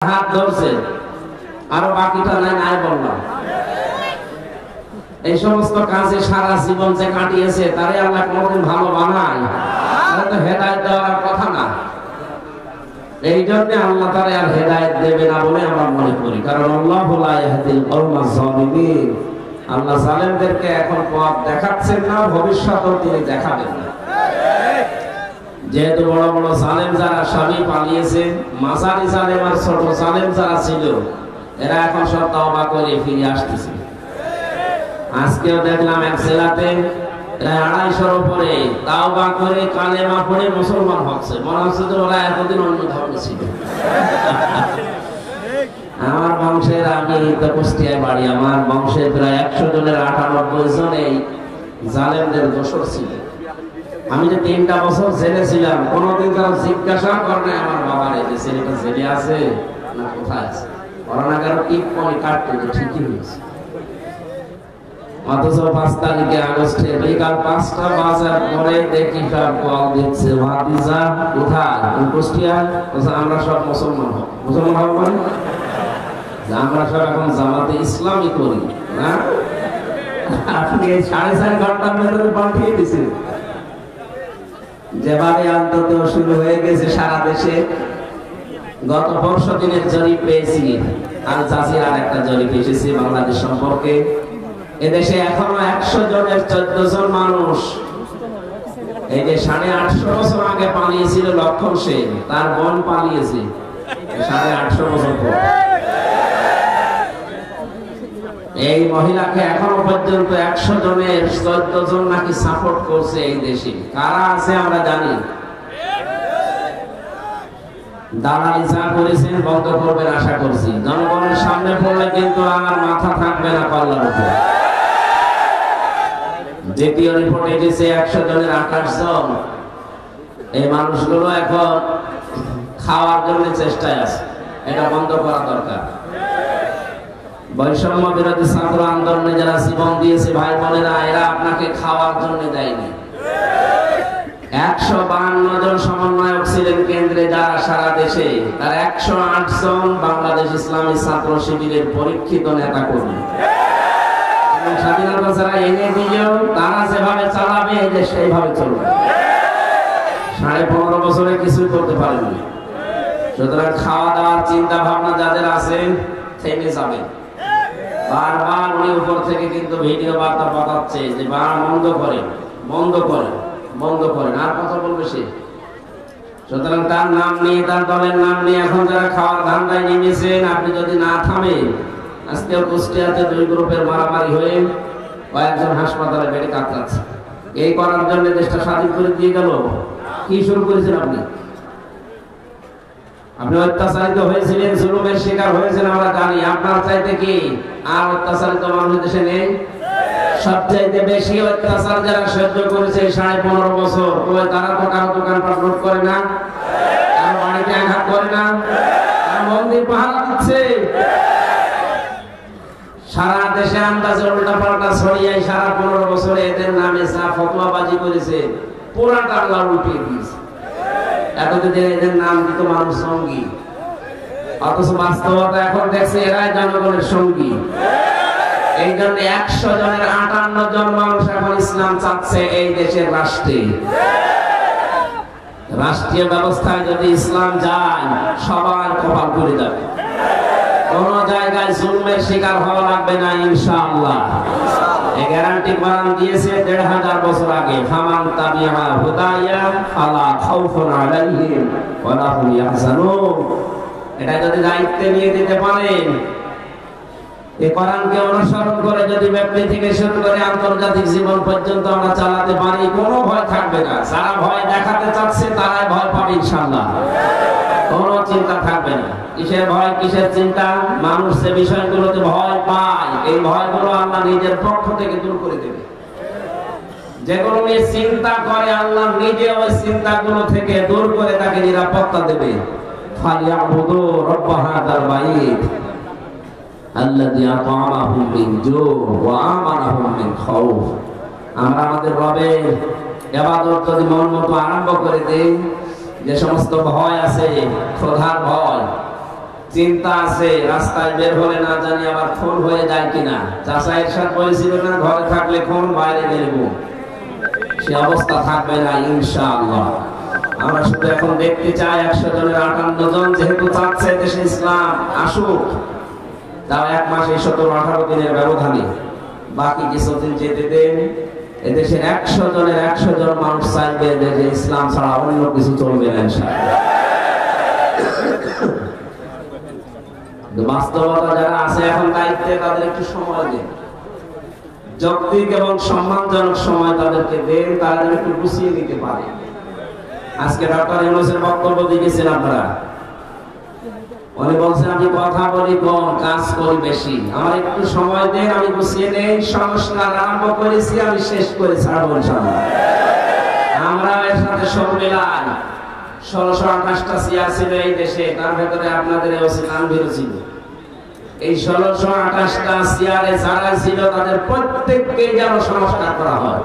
হাত ধরছে আর বাকিটা নাই নাই বললাম। এই সমস্ত কাজে সারা জীবন যে কাটিয়েছে তারে আল্লাহ কোনদিন ভালো বানায়? তো হেদায়েত দেওয়ার কথা না। এই জন্য আল্লাহ তারে আর হেদায়েত দেবে না বলে আমরা মনে করি, কারণ আল্লাহু লা ইয়াহদিল কওমাজ জালিমিন। আল্লাহ জালেমদেরকে এখন পথ দেখাচ্ছেন না, ভবিষ্যতেও তিনি দেখাবেন না। যেহেতু বড় বড় জালেম যারা স্বামী পালিয়েছে, মাঝারি জালেম আর ছোট জালেম যারা ছিল, এরা এখন সব তওবা করে ফিরে আসতেছে। আজকেও দেখলাম এক জেলাতে 250-র উপরে তওবা করে কালেমা পড়ে মুসলমান হচ্ছে। মনে হচ্ছে যে ওরা এতদিন অন্য ধর্ম ছিল। আমার বংশের, আমি তো কুষ্টিয়ায় বাড়ি, আমার বংশের প্রায় 100 জনের 98 জন এই জালেমদের দোসর ছিল। আমি যে 3টা বছর জেলে ছিলাম, কোনোদিন কারো জিজ্ঞাসা করে আমার বাবার এই যে ছেলেটা জেলে আছে না কোথায় আছে, ওরা না কারো টিপ পনি কাটতে যে ঠিকই হয়েছে। অথচ 5 তারিখে আগস্টে বিকাল 5টা বাজার পরে দেখি সব কল দিচ্ছে, ভাতিজা কোথায়? কুষ্টিয়া। আমরা সব মুসলমান হব। মুসলমান হব মানে আমরা সব এখন জামাতে ইসলামী করি না। আপনি এই 4.5 ঘন্টার ভেতরে পাঠিয়ে দিচ্ছেন। যেভাবে অন্তত শুরু হয়ে গেছে সারা দেশে। গত 5 দিনের জরিপ পেয়েছি, আল জাজিরার একটা জরিপ এসেছে বাংলাদেশ সম্পর্কে। এদেশে এখনো 100 জনের 14 জন মানুষ, এই যে 850 বছর আগে পালিয়েছিল লক্ষণ সেন, তার বোন পালিয়েছে 850 বছর পর। এই মহিলাকে এখনো পর্যন্ত 100 জনের 14 জন নাকি সাপোর্ট করছে এই দেশে। কারা আছে আমরা জানি। দালালি যা করেছেন বন্ধ করবেন আশা করছি। জনগণের সামনে পড়লে কিন্তু আমার মাথা থাকবে না পাল্লার উপরে। দ্বিতীয় রিপোর্ট এসেছে 100 জনের 28 জন। এই মানুষগুলো এখন খাওয়ার জন্য চেষ্টায় আছে, এটা বন্ধ করা দরকার। বৈষম্য বিরোধী ছাত্র আন্দোলনে যারা জীবন দিয়েছে ভাই বোনেরা, এরা আপনাকে খাওয়ার জন্য দেয়নি। 152 জন সমন্বয়ক ছিলেন কেন্দ্রে যারা সারা দেশে, তার 108 জন বাংলাদেশ ইসলামী ছাত্র শিবিরের পরীক্ষিত নেতা কর্মী। স্বাধীনতা যারা এনে দিলেও তারা যেভাবে চালাবে এই দেশ সেইভাবে চলবে। 15.5 বছরে কিছুই করতে পারেনি। সুতরাং খাওয়া দাওয়ার চিন্তা ভাবনা যাদের আছে থেমে যাবে। বারবার উনি উপর থেকে কিন্তু ভিডিও বার্তা পাঠাচ্ছে যে বন্ধ করেন, বন্ধ করেন, বন্ধ করেন, আর কথা বলবে সে। সুতরাং তার নাম নিয়ে, তার দলের নাম নিয়ে এখন যারা খাওয়ার ধান্দায় নেমেছেন, আপনি যদি না থামেন, আজকে কুষ্টিয়াতে 2 গ্রুপের মারামারি হয়ে কয়েকজন হাসপাতালে বেডে কাতরাচ্ছে। এই করার জন্য দেশটা স্বাধীন করে দিয়ে গেল। কি শুরু করেছেন আপনি? আপনি অত্যাচারিত হয়েছিলেন, জুলুমের শিকার হয়েছেন, আমরা জানি। আপনার চাইতে কি আর অত্যাচারিত মানুষ দেশে নেই? সবচাইতে বেশি অত্যাচার যারা সহ্য করেছে 15.5 বছর, তারা তো কারো দোকানপাট লুট করে না, কারো বাড়িতে আঘাত করে না, কারো মন্দির পাহারা দিচ্ছে। সারা দেশে আন্দাজে উল্টা পাল্টা ছড়িয়ে সারা 15 বছরে এদের নামে যা ফতোয়াবাজি করেছে পুরাটা আল্লাহ উল্টিয়ে দিয়েছে। এতদিন এদের নাম দিত মানুষ সঙ্গী, অথচ বাস্তবতা এখন দেখছে এরাই জনগণের সঙ্গী। এই জন্য 100 জনের 58 জন মানুষ এখন ইসলাম চাচ্ছে এই দেশের রাষ্ট্রে। রাষ্ট্রীয় ব্যবস্থায় যদি ইসলাম যায়, সবার কপাল পুড়ে যাবে। কোন জায়গায় জুলমের শিকার হওয়া লাগবে না ইনশাআল্লাহ। এই গ্যারান্টি কোরআন দিয়েছে 1500 বছর আগে। ফামান তাবিআ হুদায়া ফালা খাউফুন আলাইহিম ওয়া লা হুম ইয়াহজানুন। এটা যদি দায়িত্ব নিয়ে দিতে পারেন, এই কোরআনকে অনুসরণ করে যদি ব্যক্তি থেকে শুরু করে আন্তর্জাতিক জীবন পর্যন্ত আমরা চালাতে পারি, কোনো ভয় থাকবে না। যারা ভয় দেখাতে চাচ্ছে তারাই ভয় পাবে ইনশাআল্লাহ। কোনো চিন্তা থাকবে না। কিসের ভয়, কিসের চিন্তা? মানুষ যে বিষয়গুলোতে ভয় পায়, এই ভয়গুলো আল্লাহ নিজের পক্ষ থেকে দূর করে দেবে। যেগুলো নিয়ে চিন্তা করে, আল্লাহ নিজে ওই চিন্তাগুলো থেকে দূর করে তাকে নিরাপত্তা দেবে। ফালিয়াবুদু রাব্ব হাযাল বাইত আল্লাযী আত'আমাহুম মিন জু' ওয়া আমানাহুম মিন খাউফ। আমরা আমাদের রবের ইবাদত যদি মন মতো আরম্ভ করে দেই, যে সমস্ত ভয় আছে, ক্ষুধার ভয়, চিন্তা আছে রাস্তায় বের হলে না জানি আবার খুন হয়ে যায় কিনা। চাচা ইরশাদ বলেছিল না, ঘরে থাকলে খুন, বাইরে বেরবো, সে অবস্থা থাকবে না ইনশাআল্লাহ। আমরা শুধু এখন দেখতে চাই 100 জনের 58 জন যেহেতু চাচ্ছে দেশে ইসলাম আসুক, তাও 1 মাস এই 17-18 দিনের ব্যবধানে, বাকি কিছুদিন যেতে দেন। এদেশের 100 জনের 100 জন মানুষ চাইবে যে ইসলাম ছাড়া অন্য কিছু চলবে না ইনশাআল্লাহ। বাস্তবতা যারা আছে এখন দায়িত্বে, তাদের একটু সময় দেন, যৌক্তিক এবং সম্মানজনক সময় তাদেরকে দেন, তারা যেন একটু গুছিয়ে নিতে পারে। আজকে ডক্টর ইউনূসের বক্তব্য দেখেছেন আপনারা, উনি বলছেন আমি কথা বলি কম, কাজ করি বেশি, আমার একটু সময় দেন, আমি গুছিয়ে নেই, সংস্কার আরম্ভ করেছি, আমি শেষ করে ছাড়বো ইনশাআল্লাহ। আমরা এর সাথে সব মিলাই 1628টা চেয়ার ছিল এই দেশে, তার ভেতরে আপনাদের ওসি তানভীর ছিল। এই 1628টা চেয়ারে যারা ছিল তাদের প্রত্যেককে যেন সংস্কার করা হয়,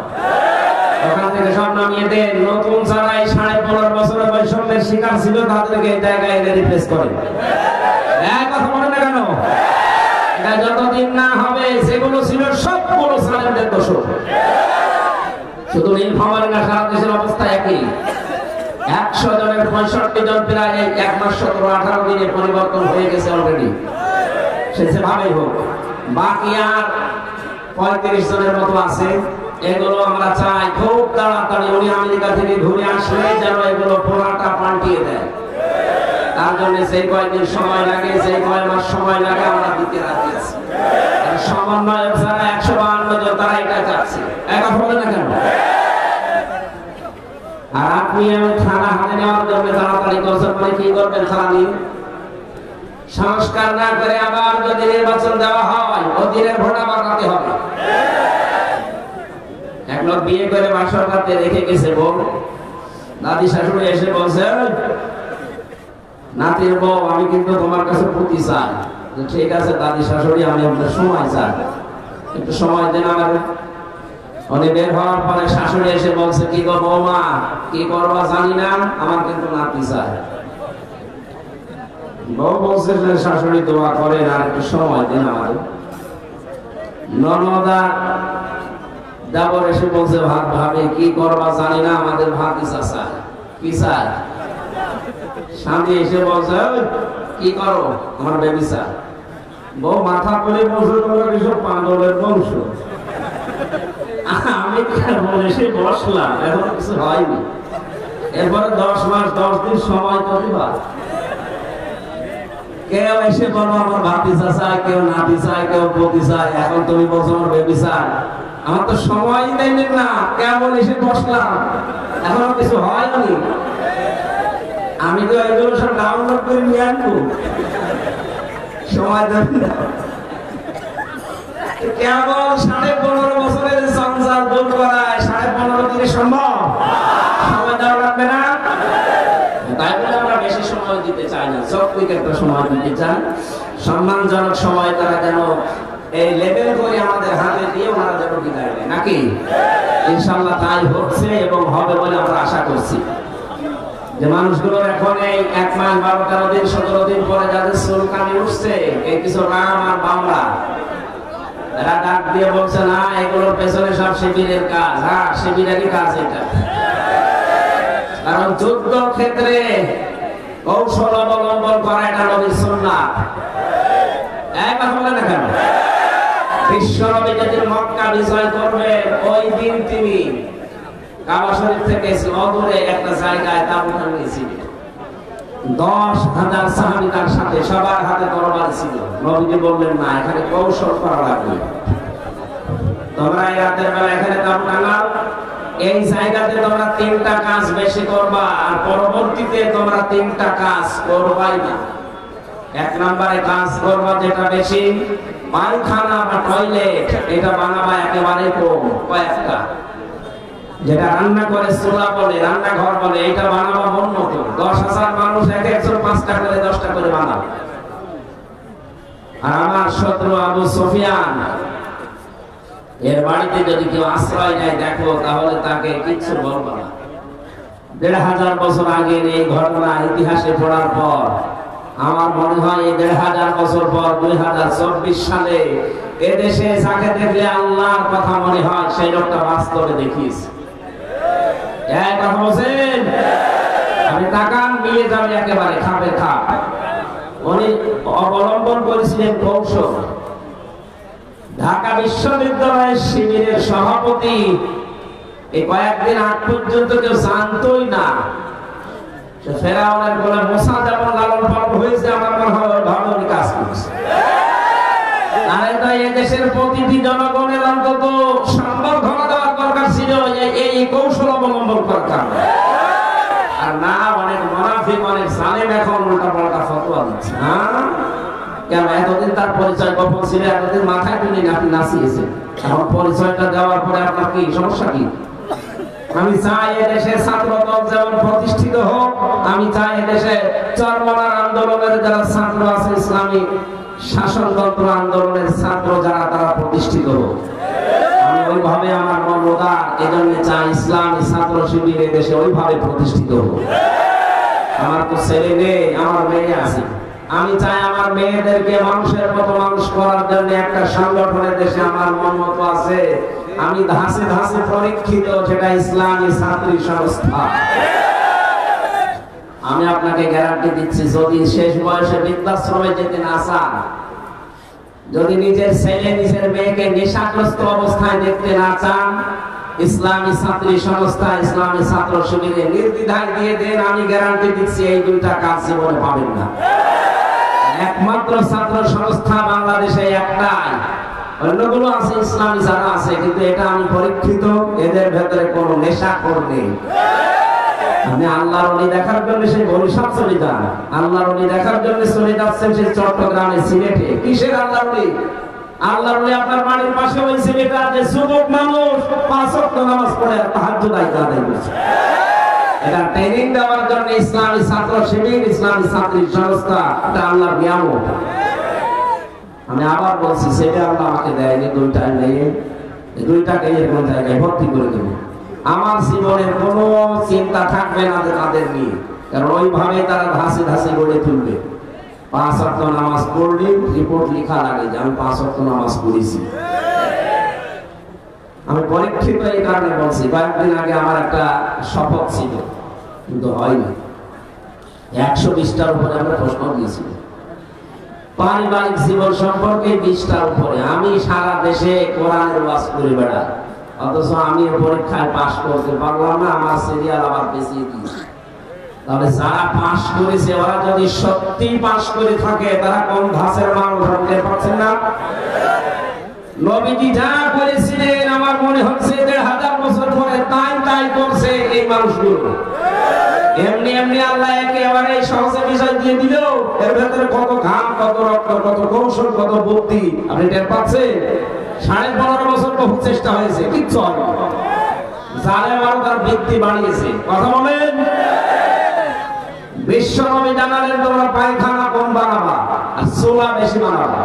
ওখান থেকে সব নামিয়ে দেন। নতুন যারা এই 15.5 বছরের বৈষম্যের শিকার ছিল তাদেরকে এই জায়গায় এনে রিপ্লেস করে। এক কথা বলেন না কেন? এটা যতদিন না হবে যেগুলো ছিল সবগুলো সালেমদের দোষ। শুধু নীলফামারী না, সারা দেশের অবস্থা একই। 100 জনের 65 জন প্রায় এই 1 মাস 17-18 দিনে পরিবর্তন হয়ে গেছে অলরেডি, সে যেভাবেই হোক। বাকি আর 35 জনের মতো আছে, এগুলো আমরা চাই খুব তাড়াতাড়ি উনি আমেরিকা থেকে ঘুরে আসলে যেন এগুলো পুরাটা পাল্টিয়ে দেয়। তার জন্য সেই কয়েকদিন সময় লাগে, সেই কয়েক মাস সময় লাগে, আমরা দিতে রাজি আছি। সমন্বয়ক যারা 152 জন, তারা এটা চাচ্ছে, একা বলে না কেন? আর আপনি আমি থানা হাতে নেওয়ার জন্য তাড়াতাড়ি করছেন, মানে কি করবেন? থানা নিয়ে সংস্কার না করে আবার যদি নির্বাচন দেওয়া হয়, অধীনের ভোট আবার রাখতে হবে। এক লোক বিয়ে করে বাসর রাতে রেখে গেছে বউ, দাদি শাশুড়ি এসে বলছে, নাতির বউ আমি কিন্তু তোমার কাছে পুঁতি চাই। ঠিক আছে দাদি শাশুড়ি, আমি আপনার সময় চাই, একটু সময় দেন আমার। উনি বের হওয়ার পরে শাশুড়ি এসে বলছে, কি গো বৌমা, কি করবা জানি না, আমার কিন্তু নাতি চাই। বউ বলছে যে শাশুড়ি দোয়া করেন, আর একটু সময় দেন আমার। ননদা দেবর এসে বলছে, ভাত ভাবে কি করবা জানি না, আমাদের ভাত ইচ্ছা চাই। কি চাই? স্বামী এসে বলছে, কি করো, আমার বেবি চাই। বউ মাথা করে বসে, তোমরা কিছু পাগলের বংশ। আমি এসে বসলাম, এখন কিছু হয়নি। এরপরে 10 মাস 10 দিন সময় তো দিবা। কেউ এসে বলো আমার ভাতিজা চাই, কেউ নাতি চাই, কেউ পতি চাই, এখন তুমি বলছো আমার বেবি চাই। আমার তো সময় দেন না, কেমন এসে বসলাম, এখন কিছু হয়নি। আমি তো এগুলো সব ডাউনলোড করে নিয়ে আনবো, সময় দেন না। কেবল 15.5 বছরের সংসার দূর করায় 15.5 দিনে সম্ভব? সময় দেওয়া লাগবে না? তাই বলে আমরা বেশি সময় দিতে চাই না, চক্রিক একটা সময় দিতে চাই, সম্মানজনক সময়। তারা যেন এই লেভেল করে আমাদের হাতে দিয়ে ওনারা যেন বিদায় নেয়, নাকি? ইনশাআল্লাহ তাই হচ্ছে এবং হবে বলে আমরা আশা করছি। যে মানুষগুলোর এখন এই 1 মাস 12-13 দিন 17 দিন পরে যাদের চুলকানি উঠছে, এই কিছু রাম আর বাংলা, এরা ডাক দিয়ে বলছে না এগুলোর পেছনে সব শিবিরের কাজ। হ্যাঁ, শিবিরেরই কাজ এটা। কারণ যুদ্ধ ক্ষেত্রে কৌশল অবলম্বন করা এটা নবীর সুন্নাত। একবার বলে না কেন? বিশ্বনবী যেদিন মক্কা বিজয় করবে, ওই দিন তিনি কাবা শরীফ থেকে অদূরে একটা জায়গায় তাঁবু টানিয়েছিলেন। 10,000 সাহাবী তার সাথে, সবার হাতে তরবারি ছিল। নবীজি বললেন না, এখানে কৌশল করা লাগবে, তোমরা এই রাতের বেলা এখানে তাঁবু টাঙাও, এই জায়গাতে তোমরা 3টা কাজ বেশি করবা, আর পরবর্তীতে তোমরা 3টা কাজ করবাই না। 1 নম্বরে কাজ করবা যেটা বেশি, পায়খানা বা টয়লেট, এটা বানাবা একেবারে কম, কয়েকটা। যেটা রান্না করে চুলা বলে, রান্নাঘর বলে, এটা বানাবা মন মতো। 10,000 মানুষ এক একজন 5টা করে 10টা করে বানাবে। আর আমার শত্রু আবু সুফিয়ান, এর বাড়িতে যদি কেউ আশ্রয় নেয় দেখো, তাহলে তাকে কিচ্ছু বলবো না। 1500 বছর আগের এই ঘটনা ইতিহাসে পড়ার পর আমার মনে হয় এই ১,৫০০ বছর পর ২০২৪ সালে এদেশে যাকে দেখলে আল্লাহর কথা মনে হয় সেই লোকটা বাস্তবে দেখিস। কথা বলছেন, আমি তাকান মিলে যাবে একেবারে খাপে খাপ। উনি অবলম্বন করেছিলেন কৌশল। ঢাকা বিশ্ববিদ্যালয়ের শিবিরের সভাপতি এই কয়েকদিন আগ পর্যন্ত কেউ জানতই না ফেরাউনের বলে মুসা যেমন লালন পালন হয়েছে, আমার মনে হয় ভালো কাজ করছে। তাই এদেশের প্রতিটি জনগণের অন্তত সম্ভব ঘনা দেওয়ার দরকার ছিল এই কৌশল অবলম্বন করার। আর না, অনেক মুনাফিক অনেক জালেম এখন উল্টা পাল্টা ফতোয়া দিচ্ছে। কেন এতদিন তার পরিচয় গোপন ছিল, এতদিন মাথায় তুলে আপনি নাচিয়েছেন, এখন পরিচয়টা দেওয়ার পরে আপনার কি সমস্যা? কি আমি চাই এদেশের ছাত্র দল যেমন প্রতিষ্ঠিত হোক, আমি চাই এদেশে চরমনার আন্দোলনের যারা ছাত্র আছে, ইসলামী শাসনতন্ত্র আন্দোলনের ছাত্র যারা, তারা প্রতিষ্ঠিত হোক। আমি ওইভাবে আমার মন উদার, এজন্য চাই ইসলামী ছাত্র শিবির এদেশে ওইভাবে প্রতিষ্ঠিত হোক। আমার তো ছেলে নেই, আমার মেয়ে আছে। আমি চাই আমার মেয়েদেরকে মানুষের মতো মানুষ করার জন্য একটা সংগঠনের দেশে আমার মন মতো আছে। আমি ধাসে ধাসে পরীক্ষিত, সেটা ইসলামী ছাত্রী সংস্থা। আমি আপনাকে গ্যারান্টি দিচ্ছি, যদি শেষ বয়সে বৃদ্ধাশ্রমে যেতে না চান, যদি নিজের ছেলে নিজের মেয়েকে নেশাগ্রস্ত অবস্থায় দেখতে না চান, ইসলামী ছাত্রী সংস্থা ইসলামী ছাত্র শিবিরে নির্দ্বিধায় দিয়ে দেন, আমি গ্যারান্টি দিচ্ছি এই দুইটা কাজ জীবনে পাবেন না। একমাত্র ছাত্র সংস্থা বাংলাদেশে একটাই, অন্যগুলো আছে ইসলামী যারা আছে, কিন্তু এটা আমি পরীক্ষিত, এদের ভেতরে কোনো নেশাখোর নেই। আপনি আল্লাহর ওলি দেখার জন্য সেই বরিশাল চলে যান, আল্লাহর ওলি দেখার জন্য চলে যাচ্ছেন সেই চট্টগ্রামে, সিলেটে। কিসের আল্লাহর ওলি? আল্লাহর ওলি আপনার বাড়ির পাশে ওই ছেলেটা যে যুবক মানুষ ৫ ওয়াক্ত নামাজ পড়ে তাহাজ্জুদ আদায় করছে। এটা ট্রেনিং দেওয়ার জন্য ইসলামী ছাত্র শিবির ইসলামী ছাত্রী সংস্থা, এটা আল্লাহর নিয়ামত। আমি আবার বলছি, সেটা আল্লাহ আমাকে দেয়নি, দুইটা নেই, দুইটাকে কোন জায়গায় ভর্তি করে দেবো। আমার জীবনের কোন চিন্তা থাকবে না তাদের নিয়ে, কারণ ওইভাবে তারা ধাসে ধাসে গড়ে তুলবে। ৫ ওয়াক্ত নামাজ পড়লে রিপোর্ট লেখা লাগে যে আমি ৫ ওয়াক্ত নামাজ পড়েছি। আমি পরীক্ষিত এই কারণে বলছি, কয়েকদিন আগে আমার একটা শপথ ছিল, কিন্তু হয়নি। ১২০টার উপরে আমরা প্রশ্ন দিয়েছি, পারিবারিক জীবন সম্পর্কে ২০টার উপরে। আমি সারা দেশে কোরআনের ওয়াজ করে বেড়াই, অথচ আমি পরীক্ষায় পাশ করতে পারলাম না, আমার সিরিয়াল আবার পেছিয়ে দিয়েছি। তাহলে যারা পাশ করেছে ওরা যদি সত্যি পাশ করে থাকে, তারা কোন ধাঁচের মানুষ আপনি পাচ্ছেন না? নবীজি যা করেছিলেন আমার মনে হচ্ছে ১,৫০০ বছর পরে তাই করছে এই মানুষগুলো। এমনি এমনি আল্লাহ একেবারে সহজে বিষয় দিয়ে দিল, এর ভেতরে কত ঘাম, কত রক্ত, কত কৌশল, কত বুদ্ধি আপনি টের পাচ্ছেন। ১৫.৫ বছর বহু চেষ্টা হয়েছে, কিচ্ছু হয় না। জালেম আরো তার বৃদ্ধি বাড়িয়েছে। কথা বলেন। বিশ্ব নবী জানালেন তোমরা পায়খানা কম বানাবা আর চুলা বেশি বানাবা।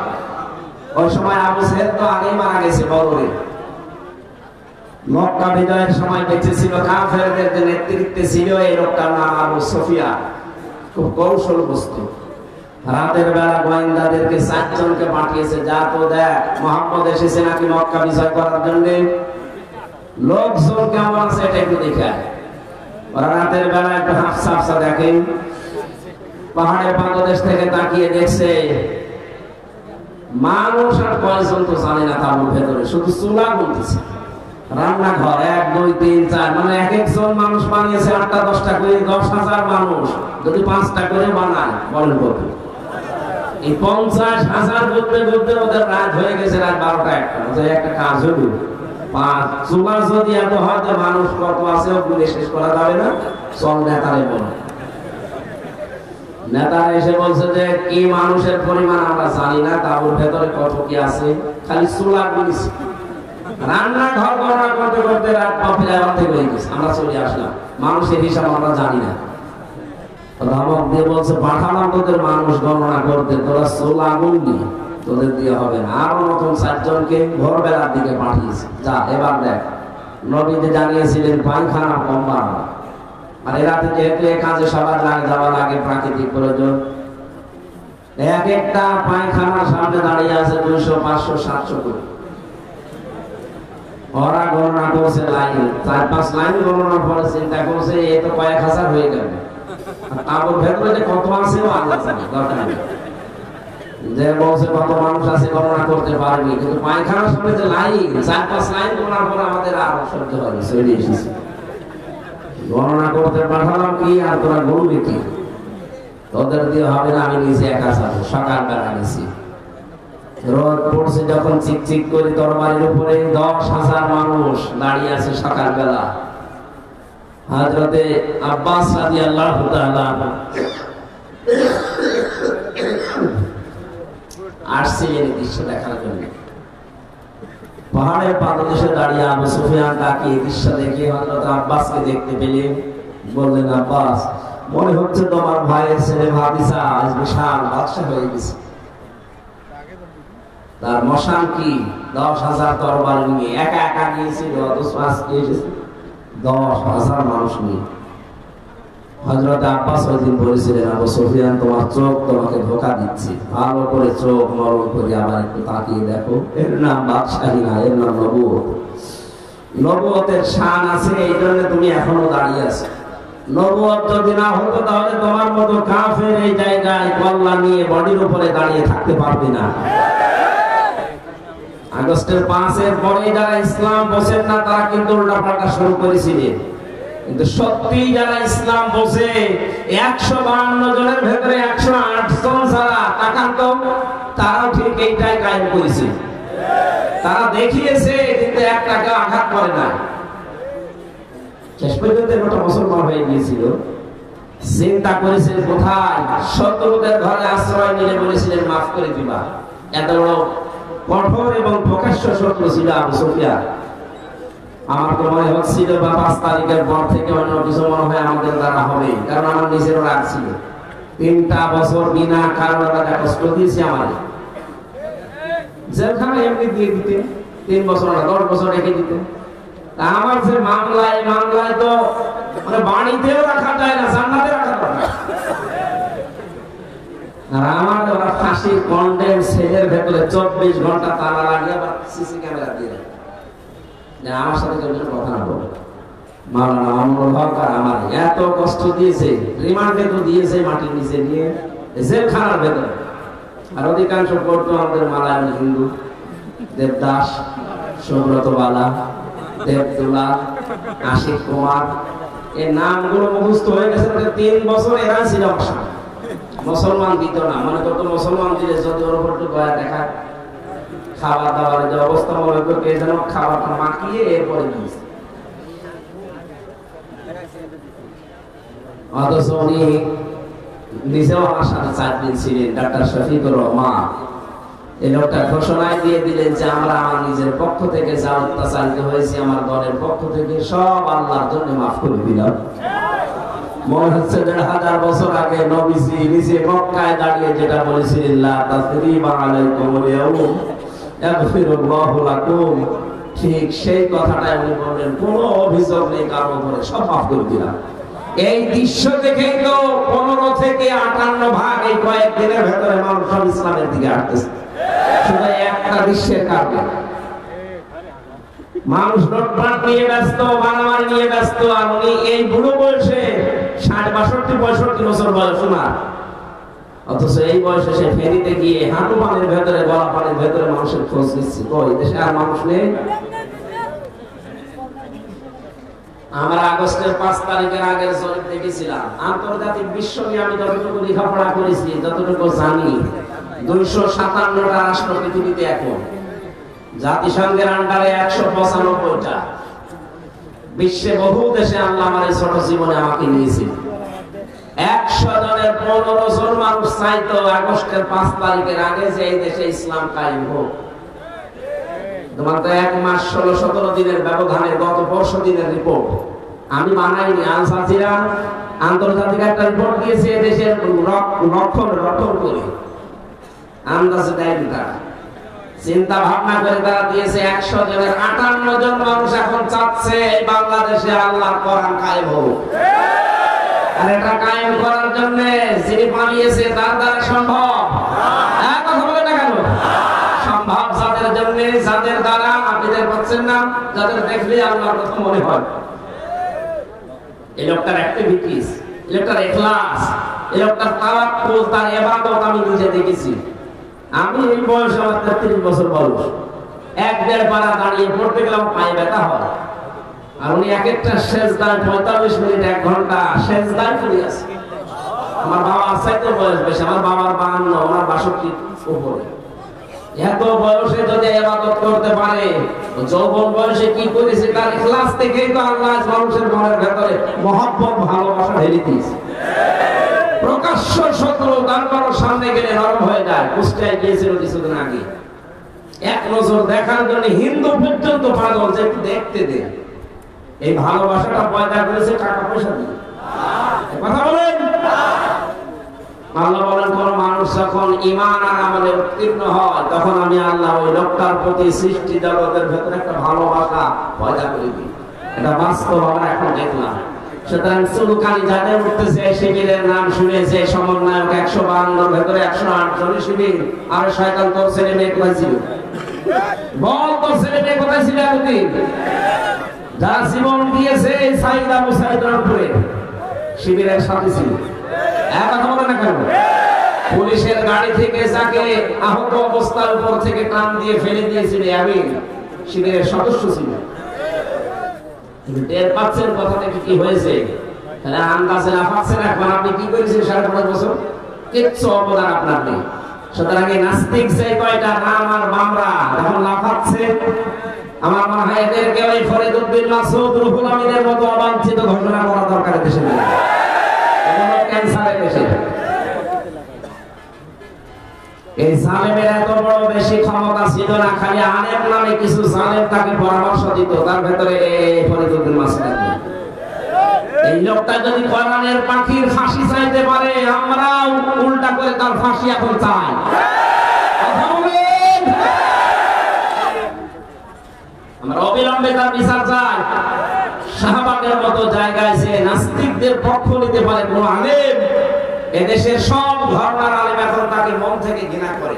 ওই সময় আবু সাহেব তো আগেই মারা গেছে বদরে। মক্কা বিজয়ের সময় বেঁচে ছিল, কাফেরদের যে নেতৃত্বে ছিল এই লোকটার নাম আবু সুফিয়ান। খুব কৌশল বস্তু। রাতের বেলা গোয়েন্দাদেরকে ৪ জনকে পাঠিয়েছে, যা তো দেখ মুহাম্মদ এসেছে নাকি মক্কা বিজয় করার জন্য, লোকজন কেমন আছে এটা একটু দেখে আয়। ওরা রাতের বেলা একটু হাফসা হাফসা দেখেন, পাহাড়ের পাদদেশ থেকে তাকিয়ে দেখছে মানুষ আর কয়জন তো জানে না, তার ভেতরে শুধু চুলা বলতেছে। রান্নাঘর ১, ২, ৩, ৪, মানে এক একজন মানুষ বানিয়েছে ৮টা ১০টা করে। ১০,০০০ মানুষ যদি 5টা করে বানায়, বলেন কত? এই ৫০,০০০ করতে করতে ওদের রাত হয়ে গেছে, রাত ১২টা ১টা। একটা কাজ হলো, চুলা যদি এত হয় তো মানুষ কত আছে ওগুলো শেষ করা যাবে না, চল নেতারে বল। নেতারা এসে বলছে যে কি মানুষের পরিমাণ আমরা জানি না, তার ভেতরে কত কি আছে, খালি চুলা গুলিস। রান্নাঘর গণনা করতে করতে রাত প্রায় অর্ধেক হয়ে গেছে, আমরা চলে আসলাম। মানুষের হিসাব আমরা জানি না। ধমক দিয়ে বলছে পাঠালাম তোদের মানুষ গণনা করতে, তোরা চুলা গুনবি, তোদের দিয়ে হবে না। আরো নতুন ৪ জনকে ভোরবেলার দিকে পাঠিয়েছে, যা এবার দেখ। নবীতে জানিয়েছিলেন পায়খানা কম বানানো। আর এরাতে যেহেতু এ কাজে সবার লাগে যাওয়া লাগে, প্রাকৃতিক প্রয়োজন, এক একটা পায়খানার সামনে দাঁড়িয়ে আছে 200, 500, 700 করে। ওরা গণনা করছে লাইন, 4-5 লাইন গণনার পরে চিন্তা করছে এ তো কয়েক হাজার হয়ে যাবে। তারপর ভেতরে যে কত আছে আল্লাহ জানে, দরকার নেই। যে বলছে কত মানুষ আছে গণনা করতে পারবি, কিন্তু পায়খানার সামনে যে লাইন, 4-5 লাইন গণনার পরে আমাদের আর সহ্য হয়নি, চলে এসেছে। গণনা করতে পাঠালাম কি আর তোরা গুনবি কি? তোদের দিয়ে হবে না, আমি নিজে একা যাবো। সকালবেলা গেছি, রোদ পড়ছে যখন, চিকচিক করে তরবারির উপরে 10,000 মানুষ দাঁড়িয়ে আছে সকালবেলা। হযরতে আব্বাস রাদিয়াল্লাহু তাআলা আসছিলেন দৃশ্য দেখার জন্য। পাহাড়ের পাদদেশে দাঁড়িয়ে আবু সুফিয়ান তাকে দৃশ্য দেখে হযরত আব্বাসকে দেখতে পেলেন, বললেন, আব্বাস, মনে হচ্ছে তোমার ভাইয়ের ছেলে ভাবিসা আজ বিশাল বাদশা হয়ে গেছে। তার মশান কি 10,000 তরবারি নিয়ে একা একা গিয়েছিল, 10,000 মানুষ নিয়ে। হযরত আব্বাস ওই দিন বলেছিলেন, আবু সুফিয়ান, তোমার চোখ তোমাকে ধোঁকা দিচ্ছে, ভালো করে চোখ নরম করে আবার একটু তাকিয়ে দেখো, এর নাম বাদশাহী না, এর নাম নবুয়ত। নবুয়তের শান আছে, এই জন্য তুমি এখনো দাঁড়িয়ে আছো। নবুয়ত যদি না হতো তাহলে তোমার মতো কাফের এই জায়গায় কল্লা নিয়ে বডির উপরে দাঁড়িয়ে থাকতে পারবে না। আগস্টের 5-এর পরে যারা ইসলাম বোঝেন না তারা কিন্তু উল্টাপাল্টা শুরু করেছিলেন, কিন্তু সত্যি যারা ইসলাম বোঝে 152 জনের ভেতরে 108 জন যারা তাকান্ত, তারাও ঠিক এইটাই কায়েম করেছে। তারা দেখিয়েছে, কিন্তু একটাকে আঘাত করে না। শেষ পর্যন্ত একটা মুসলমান হয়ে গিয়েছিল। চিন্তা করেছিলেন কোথায়, শত্রুদের ঘরে আশ্রয় নিলে বলেছিলেন মাফ করে দিবা। এত বড় কঠোর এবং প্রকাশ্য শত্রু ছিল আবু সুফিয়ান। আমার তো মনে হচ্ছিল বা 5 তারিখের পর থেকে অন্য কিছু মনে হয় আমাদের দ্বারা হবে, কারণ আমার নিজেরও রাগ ছিল। 3টা বছর বিনা কারণে তারা কষ্ট দিয়েছে আমার। যেখানে এমনি দিয়ে দিতে 3 বছর না 10 বছর রেখে দিতে। আমার যে মামলায় তো মানে বাড়িতেও রাখা যায় না, জান্নাতে রাখা যায় না। আর আমার ওরা ফাঁসির কন্ডেম সেলের ভেতরে 24 ঘন্টা তালা লাগিয়ে আবার সিসি ক্যামেরা দিয়ে রাখে। আমার সাথে কেউ কথা না বলে। মাওলানা মামুনুল হক আর আমার এত কষ্ট দিয়েছে, রিমান্ডে তো দিয়েছে মাটির নিচে নিয়ে, জেলখানার ভেতরে। আর অধিকাংশ করতো আমাদের মালায়ান হিন্দু, দেবদাস, সুব্রত বালা, দেবদুলা, আশিক কুমার, এই নামগুলো মুখস্থ হয়ে গেছে। 3 বছর এরা ছিল মুসলমান দিত না, মনে করতো মুসলমান দিলে যদি ওর উপর দয়া দেখা, খাবার দাবারের যে অবস্থা মনে করতো এই যেন খাবারটা মাখিয়ে এরপরে দিয়েছে। অথচ উনি নিজেও আমার সাথে 4 দিন ছিলেন। ডাক্তার শফিকুর রহমান এই লোকটা ঘোষণায় দিয়ে দিলেন যে আমরা আমার নিজের পক্ষ থেকে যা অত্যাচারিত হয়েছি, আমার দলের পক্ষ থেকে সব আল্লাহর জন্য মাফ করে দিলাম। মনে হচ্ছে 1500 বছর আগে নবীজি নিজে মক্কায় দাঁড়িয়ে যেটা বলেছিলেন, লা তাসরিবা আলাইকুমুল ইয়াউম ইয়াগফিরুল্লাহু লাকুম, ঠিক সেই কথাটাই উনি বললেন, কোনো অভিযোগ নেই কারো উপরে, সব মাফ করে দিলাম। এই দৃশ্য দেখেই তো 15 থেকে 58 ভাগ এই কয়েক দিনের ভেতরে মানুষ সব ইসলামের দিকে আসতেছে, শুধু একটা দৃশ্যের কারণে। মানুষ লুটপাট নিয়ে ব্যস্ত, মারামারি নিয়ে ব্যস্ত, আর উনি এই বুড়ো বয়সে 60-62-65 বছর বয়স না, অথচ এই বয়সে সে ফেরিতে গিয়ে হাঁটু পানির ভেতরে, গলা পানির ভেতরে মানুষের খোঁজ নিচ্ছে। কই দেশে আর মানুষ নেই? আমরা আগস্টের 5 তারিখের আগের জরিপ দেখেছিলাম। আন্তর্জাতিক বিশ্ব নিয়ে আমি যতটুকু লেখাপড়া করেছি, যতটুকু জানি, 257টা রাষ্ট্র পৃথিবীতে এখন। জাতিসংঘের আন্ডারে 195টা। বিশ্বে বহু দেশে আল্লাহ আমার এই ছোট জীবনে আমাকে নিয়েছিল। 100 জনের 15 জন মানুষ চাইতো আগস্টের 5 তারিখের আগে যে এই দেশে ইসলাম কায়েম হোক। তোমার তো 1 মাস 16-17 দিনের ব্যবধানে গত 10 দিনের রিপোর্ট আমি বানাইনি। আল জাজিরা আন্তর্জাতিক একটা রিপোর্ট দিয়েছে দেশের রক্ষণ করে, আন্দাজে দেয়নি তারা, চিন্তা ভাবনা করে তারা দিয়েছে 100 জনের 58 জন মানুষ এখন চাচ্ছে বাংলাদেশে আল্লাহর কোরআন কায়েম হোক। আর এটা কায়েম করার জন্য যিনি পালিয়েছে তার দ্বারা সম্ভব? কথা বলে না কেন? সম্ভব যাদের জন্য, যাদের দ্বারা আপনি পাচ্ছেন না, যাদের দেখলে আল্লাহর কথা মনে হয়। এই লোকটার অ্যাক্টিভিটিস, এই লোকটার ইখলাস, এই লোকটার তাওয়াক্কুল, তার ইবাদত আমি নিজে দেখেছি। আমি এই বয়স, আমার 33 বছর বয়স, এক দেড় পারা দাঁড়িয়ে পড়তে গেলাম পায়ে ব্যথা হয়। আর উনি এক একটা সেজদায় 45 মিনিট 1 ঘন্টা সেজদায় পড়ে আছে। আমার বাবা চাইতে বয়স বেশি, আমার বাবার 52, আমার 62 উপরে। এত বয়সে যদি ইবাদত করতে পারে, যৌবন বয়সে কি করেছে তার ইখলাস থেকেই তো আল্লাহ মানুষের মনের ভেতরে মহব্বত, ভালোবাসা ঢেলে দিয়েছে। প্রকাশ্য শত্রু তারপরও সামনে গেলে নরম হয়ে যায়। কুষ্টিয়ায় গিয়েছিল কিছুদিন আগে, এক নজর দেখার জন্য হিন্দু পর্যন্ত পাগল, যে একটু দেখতে দে। এই ভালোবাসাটা পয়দা করেছে টাকা পয়সা দিয়ে। কথা বলেন। আল্লাহ বলেন, কোন মানুষ যখন ঈমান আর আমলে উত্তীর্ণ হয়, তখন আমি আল্লাহ ওই লোকটার প্রতি সৃষ্টি জগতের ভেতরে একটা ভালোবাসা পয়দা করে দিই। এটা বাস্তব আমরা এখন দেখলাম। সুতরাং চুলকানি যাদের উঠতেছে, শিবিরের নাম শুনেছে, সমন্বয়ক 152 ভেতরে 108 জন শিবির। আর শয়তান তোর ছেলে মেয়ে কোথায় ছিল? বল, তোর ছেলে মেয়ে কোথায় ছিল এতদিন? যারা জীবন দিয়েছে সাইদা মুসাইদের উপরে, শিবিরের সাথে ছিল। কথা বলে না কেন? পুলিশের গাড়ি থেকে যাকে আহত অবস্থার উপর থেকে টান দিয়ে ফেলে দিয়েছিল, আমি শিবিরের সদস্য ছিল। টের পাচ্ছেন কথাটা কি হয়েছে? তাহলে আন্দাজে না পাচ্ছেন এখন আপনি কি করেছেন 5.5 বছর? কিচ্ছু অবদান আপনার নেই। সুতরাং নাস্তিক যে কয়টা নাম আর বামরা যখন লাফাচ্ছে, আমার মনে হয় এদেরকে ওই ফরিদউদ্দিন মাসুদ, রুহুল আমিনের মতো অবাঞ্ছিত ঘোষণা করা দরকার দেশে। ক্যান্সারের দেশে এই জালেমের এত বড় বেশি ক্ষমতা ছিল না। খালি আলেম নামে কিছু জালেম তাকে পরামর্শ দিত, তার ভেতরে ফরিদউদ্দিন মাসুদ। এই লোকটা যদি কোরআনের পাখির ফাঁসি চাইতে পারে, আমরাও উল্টা করে তার ফাঁসি এখন চাই। আমরা অবিলম্বে তার বিচার চাই। শাহবাগের মতো জায়গায় সে নাস্তিকদের পক্ষ নিতে পারে কোন আলেম, এদেশের সব ধর্মের আলেম এখন তাকে মন থেকে ঘৃণা করে।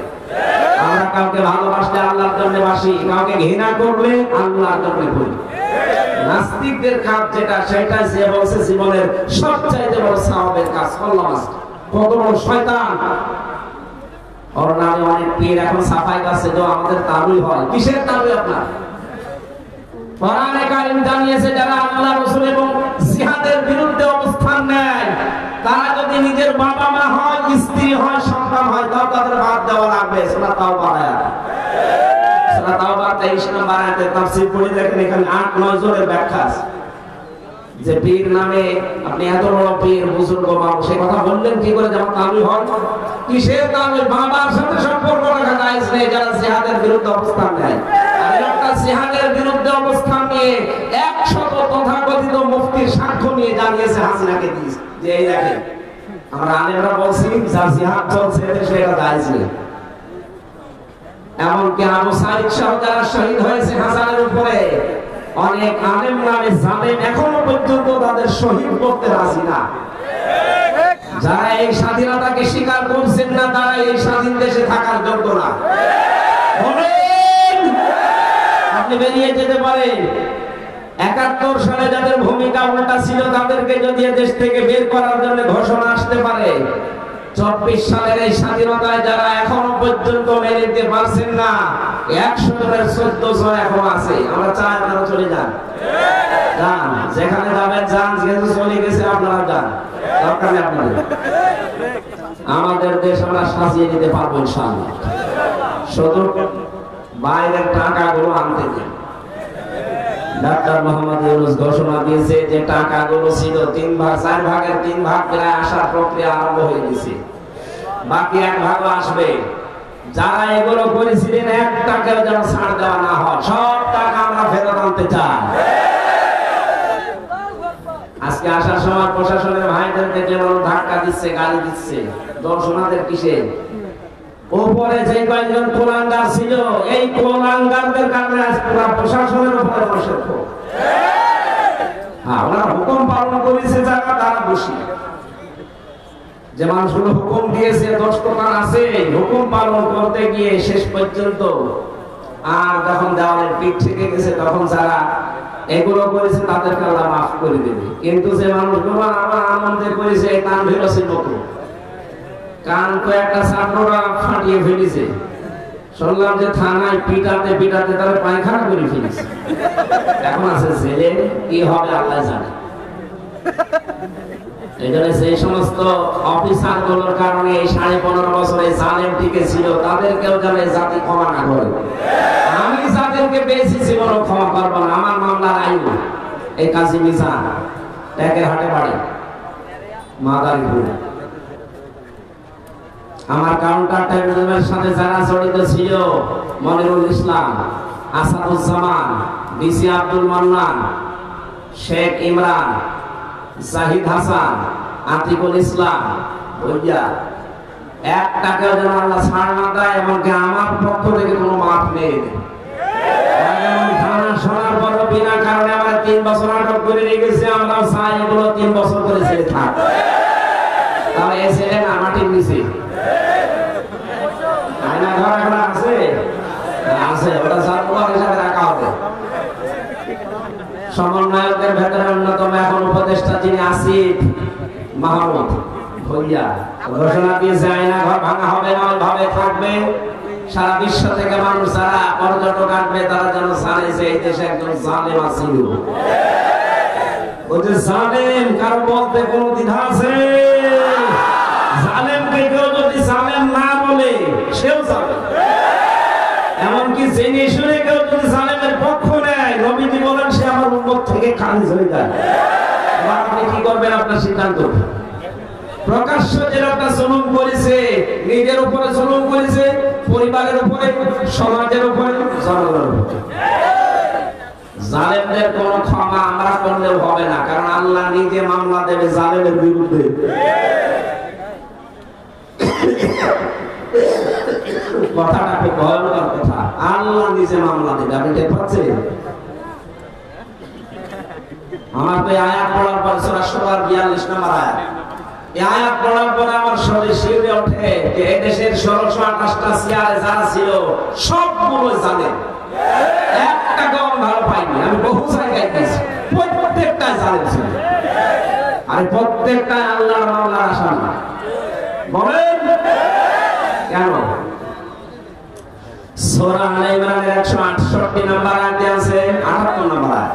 আমরা কাউকে ভালোবাসলে আল্লাহর জন্য বাসি, কাউকে ঘৃণা করলে আল্লাহর জন্য করি। নাস্তিকদের কাজ যেটা, সেটা যে বলছে জীবনের সবচাইতে বড় সওয়াবের কাজ করলাম। কত বড় শয়তান! ওর নামে অনেক পীর এখন সাফাই গাছে, তো আমাদের তাবই হয়। কিসের তাবই আপনার? কোরআনে কারীম জানিয়েছে, যারা আল্লাহ রাসূল এবং জিহাদের বিরুদ্ধে অবস্থান নেয়, তারা যদি নিজের বাবা মা হয়, স্ত্রী হয়, সন্তান হয়, তাও তাদের বাদ দেওয়া লাগবে। সূরা তাওবা আয়াত, সূরা তাওবা 23 নম্বর আয়াতে তাফসীর পড়ে দেখেন, এখানে 8-9 জনের ব্যাখ্যা আছে। যে পীর নামে আপনি এত বড় পীর, বুজুর্গ মানুষ, এই কথা বললেন কি করে? যেমন তাবি হন। কিসের তাবি? বাবার সাথে সম্পর্ক রাখা জায়েজ নেই যারা জিহাদের বিরুদ্ধে অবস্থান নেয়। জিহাদের বিরুদ্ধে অবস্থান নিয়ে 100 তথাকথিত মুফতির সাক্ষ্য নিয়ে জানিয়েছে হাসিনাকে দিয়েছে যে এই দেখেন, আমরা আলেমরা বলছি যা জিহাদ চলছে দেশে এটা জায়েজ নেই। এমনকি আবু সাইদ সহ যারা শহীদ হয়েছে হাসানের উপরে, অনেক আলেম নামে জালেম এখনো পর্যন্ত তাদের শহীদ করতে রাজি না। যারা এই স্বাধীনতাকে স্বীকার করছেন না, তারা এই স্বাধীন দেশে থাকার যোগ্য না। আপনি বেরিয়ে যেতে পারেন। 71 সালে যাদের ভূমিকা উল্টা ছিল, তাদেরকে যদি দেশ থেকে বের করার জন্য ঘোষণা আসতে পারে, 24 সালের এই স্বাধীনতায় যারা এখনো পর্যন্ত মেনে নিতে পারছেন না, 100 জনের 1400 এখনো আছে। আমরা চাই আপনারা চলে যান, যান, যেখানে যাবেন যান, যেহেতু চলে গেছে আপনারা যান, দরকার নেই আপনাদের। আমাদের দেশ আমরা সাজিয়ে নিতে পারবো ইনশাআল্লাহ। শুধু বাইরের টাকাগুলো আনতে দিন। ডাক্তার মোহাম্মদ ইউনূস ঘোষণা দিয়েছে যে টাকাগুলো ছিল 3 ভাগ, 4 ভাগের 3 ভাগ প্রায় আসার প্রক্রিয়া আরম্ভ হয়ে গেছে, বাকি 1 ভাগও আসবে। যারা এগুলো করেছিলেন 1 টাকাও যেন ছাড় দেওয়া না হয়, সব টাকা আমরা ফেরত আনতে চাই। আজকে আসার সময় প্রশাসনের ভাইদেরকে যেমন ধাক্কা দিচ্ছে, গালি দিচ্ছে, দর্শনাদের কিসে? উপরে যে কয়েকজন কোলাঙ্গার ছিল, এই কোলাঙ্গারদের কারণে আজ পুরো প্রশাসনের উপরে বসে। ওনারা হুকুম পালন করেছে যারা, তারা বসি। যে মানুষগুলো হুকুম দিয়েছে, দোষকার আছে, হুকুম পালন করতে গিয়ে শেষ পর্যন্ত আর যখন দেওয়ালের পিঠ থেকে গেছে তখন যারা এগুলো করেছে তাদেরকে আল্লাহ মাফ করে দেবে। কিন্তু যে মানুষগুলো আবার আনন্দে করেছে কান ভেরোছে মতো, কান তো একটা ছাত্ররা ফাটিয়ে ফেলেছে, শুনলাম যে থানায় পিটাতে পিটাতে তারা পায়খানা করে ফেলেছে, এখন আছে জেলে, কি হবে আল্লাহ জানে। সেই সমস্ত অফিসার গুলোর কারণে এই 15.5 বছরে জালেম টিকে ছিল, তাদেরকেও যেন জাতি ক্ষমা না করে। আমি যাদেরকে পেয়েছি জীবনও ক্ষমা করবো না। আমার মামলার আইন এই কাজী মিজান ট্যাকের হাটে বাড়ি মাদারীপুর, আমার কাউন্টার টেবিলের সাথে যারা জড়িত ছিল, মনিরুল ইসলাম, আসাদুজ্জামান, ডিসি আব্দুল মান্নান, শেখ ইমরান, জাহিদ হাসান, আতিকুল ইসলাম, ভৈয়া, 1 টাকাও যেন আল্লাহ ছাড় না দেয়, এমনকি আমার পক্ষ থেকে কোনো মাফ নেই। থানা শোনার পর বিনা কারণে আমার 3 বছর আটক করে রেখেছে, আমরা চাই এগুলো 3 বছর করে ছেড়ে থাক। তাহলে এ ছেলে না মাটির নিচে আয়না ঘর এখন আছে, ওটা জাদুঘর হিসাবে রাখা হবে। সমন্বয়কের ভেতরে অন্যতম এখন উপদেষ্টা যিনি আসিফ মাহমুদ ভৈয়া ঘোষণা দিয়েছে আয়না ঘর ভাঙা হবে না, ওইভাবে থাকবে। সারা বিশ্ব থেকে মানুষ যারা পর্যটক আসবে তারা যেন জানে যে এই দেশে একজন জালেম আছিল। বলছে জালেম কারো বলতে কোনো দ্বিধা আছে? জালেমকে কেউ যদি জালেম না বলে সেও জালেম, এমনকি জেনে শুনে কেউ যদি জালেমের পক্ষ নেয়, নবীজি বলেন সে আমার উম্মত থেকে খারিজ হয়ে যায়। আপনি কি করবেন? আপনার সিদ্ধান্ত। প্রকাশ্য যে একটা জুলুম করেছে, নিজের উপরে জুলুম করেছে, পরিবারের উপরে, সমাজের উপরে, জনগণের উপরে, জালেমদের কোনো ক্ষমা আমরা করলেও হবে না, কারণ আল্লাহ নিজে মামলা দেবে জালেমের বিরুদ্ধে। কথাটা খুব ভয়ঙ্কর কথা, আল্লাহ নিজে মামলা দেবে। আপনি টের পাচ্ছেন? আমার তো আয়াত পড়ার পর সূরা শুরার 42 নম্বর আয়াত, এই আয়াত পড়ার পরে আমার শরীর শিউরে ওঠে যে এই দেশের 1628টা চেয়ারে যারা ছিল সবগুলো জালেম, একটা কম ভালো পাইনি। আমি বহু জায়গায় গেছি, প্রত্যেকটা জালেম ছিল, আর প্রত্যেকটা আল্লাহর মামলার আসামি। বলেন কেন? সূরা আলে ইমরানের 168 নম্বর আয়াতে আছে, 78 নম্বর আয়াত,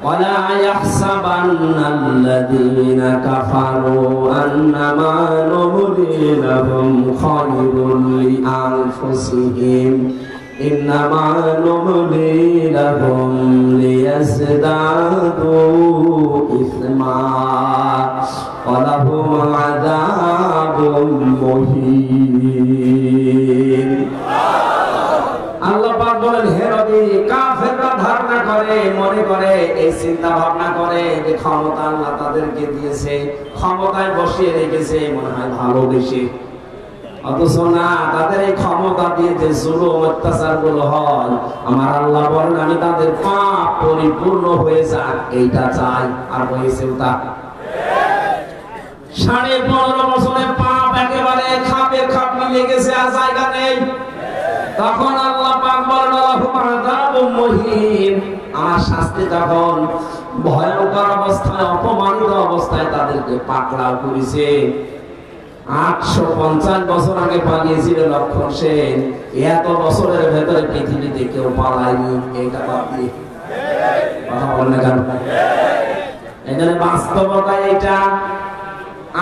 ওয়ালা ইয়াহসাবান্নাল্লাযীনা কাফারু আন্নামা নুমলি লাহুম খায়রুল লিআনফুসিহিম ইন্নামা নুমলি লাহুম লিয়াজদাদু ইসমা ওয়া লাহুম আযাবুম মুহিন। আল্লাহ পাক বলেন, হে নবী, কাফেররা ধারণা করে, মনে করে, এই চিন্তা ভাবনা করে যে ক্ষমতা আল্লাহ তাদেরকে দিয়েছে, ক্ষমতায় বসিয়ে রেখেছে, মনে হয় ভালোবেসে। অথচ না, তাদের এই ক্ষমতা দিয়ে যে জুলুম অত্যাচার গুলো হয়, আমার আল্লাহ বলেন আমি তাদের পাপ পরিপূর্ণ হয়ে যাক এইটা চাই, আর হয়েছেও তা। 15.5 বছরের পাপ একেবারে খাপে খাপ মিলে গেছে, আর জায়গা নেই। তখন আল্লাহ পাক বলেন লাহুম আযাবুম মুহিন, আমার শাস্তি তখন ভয়ঙ্কর অবস্থায়, অপমানিত অবস্থায় তাদেরকে পাকড়াও করেছে। 850 বছর আগে পালিয়েছিল লক্ষণ সেন, এত বছরের ভেতরে পৃথিবীতে কেউ পালায়নি। এটা ভাবি কথা বলেন কেন? এখানে বাস্তবতা এটা।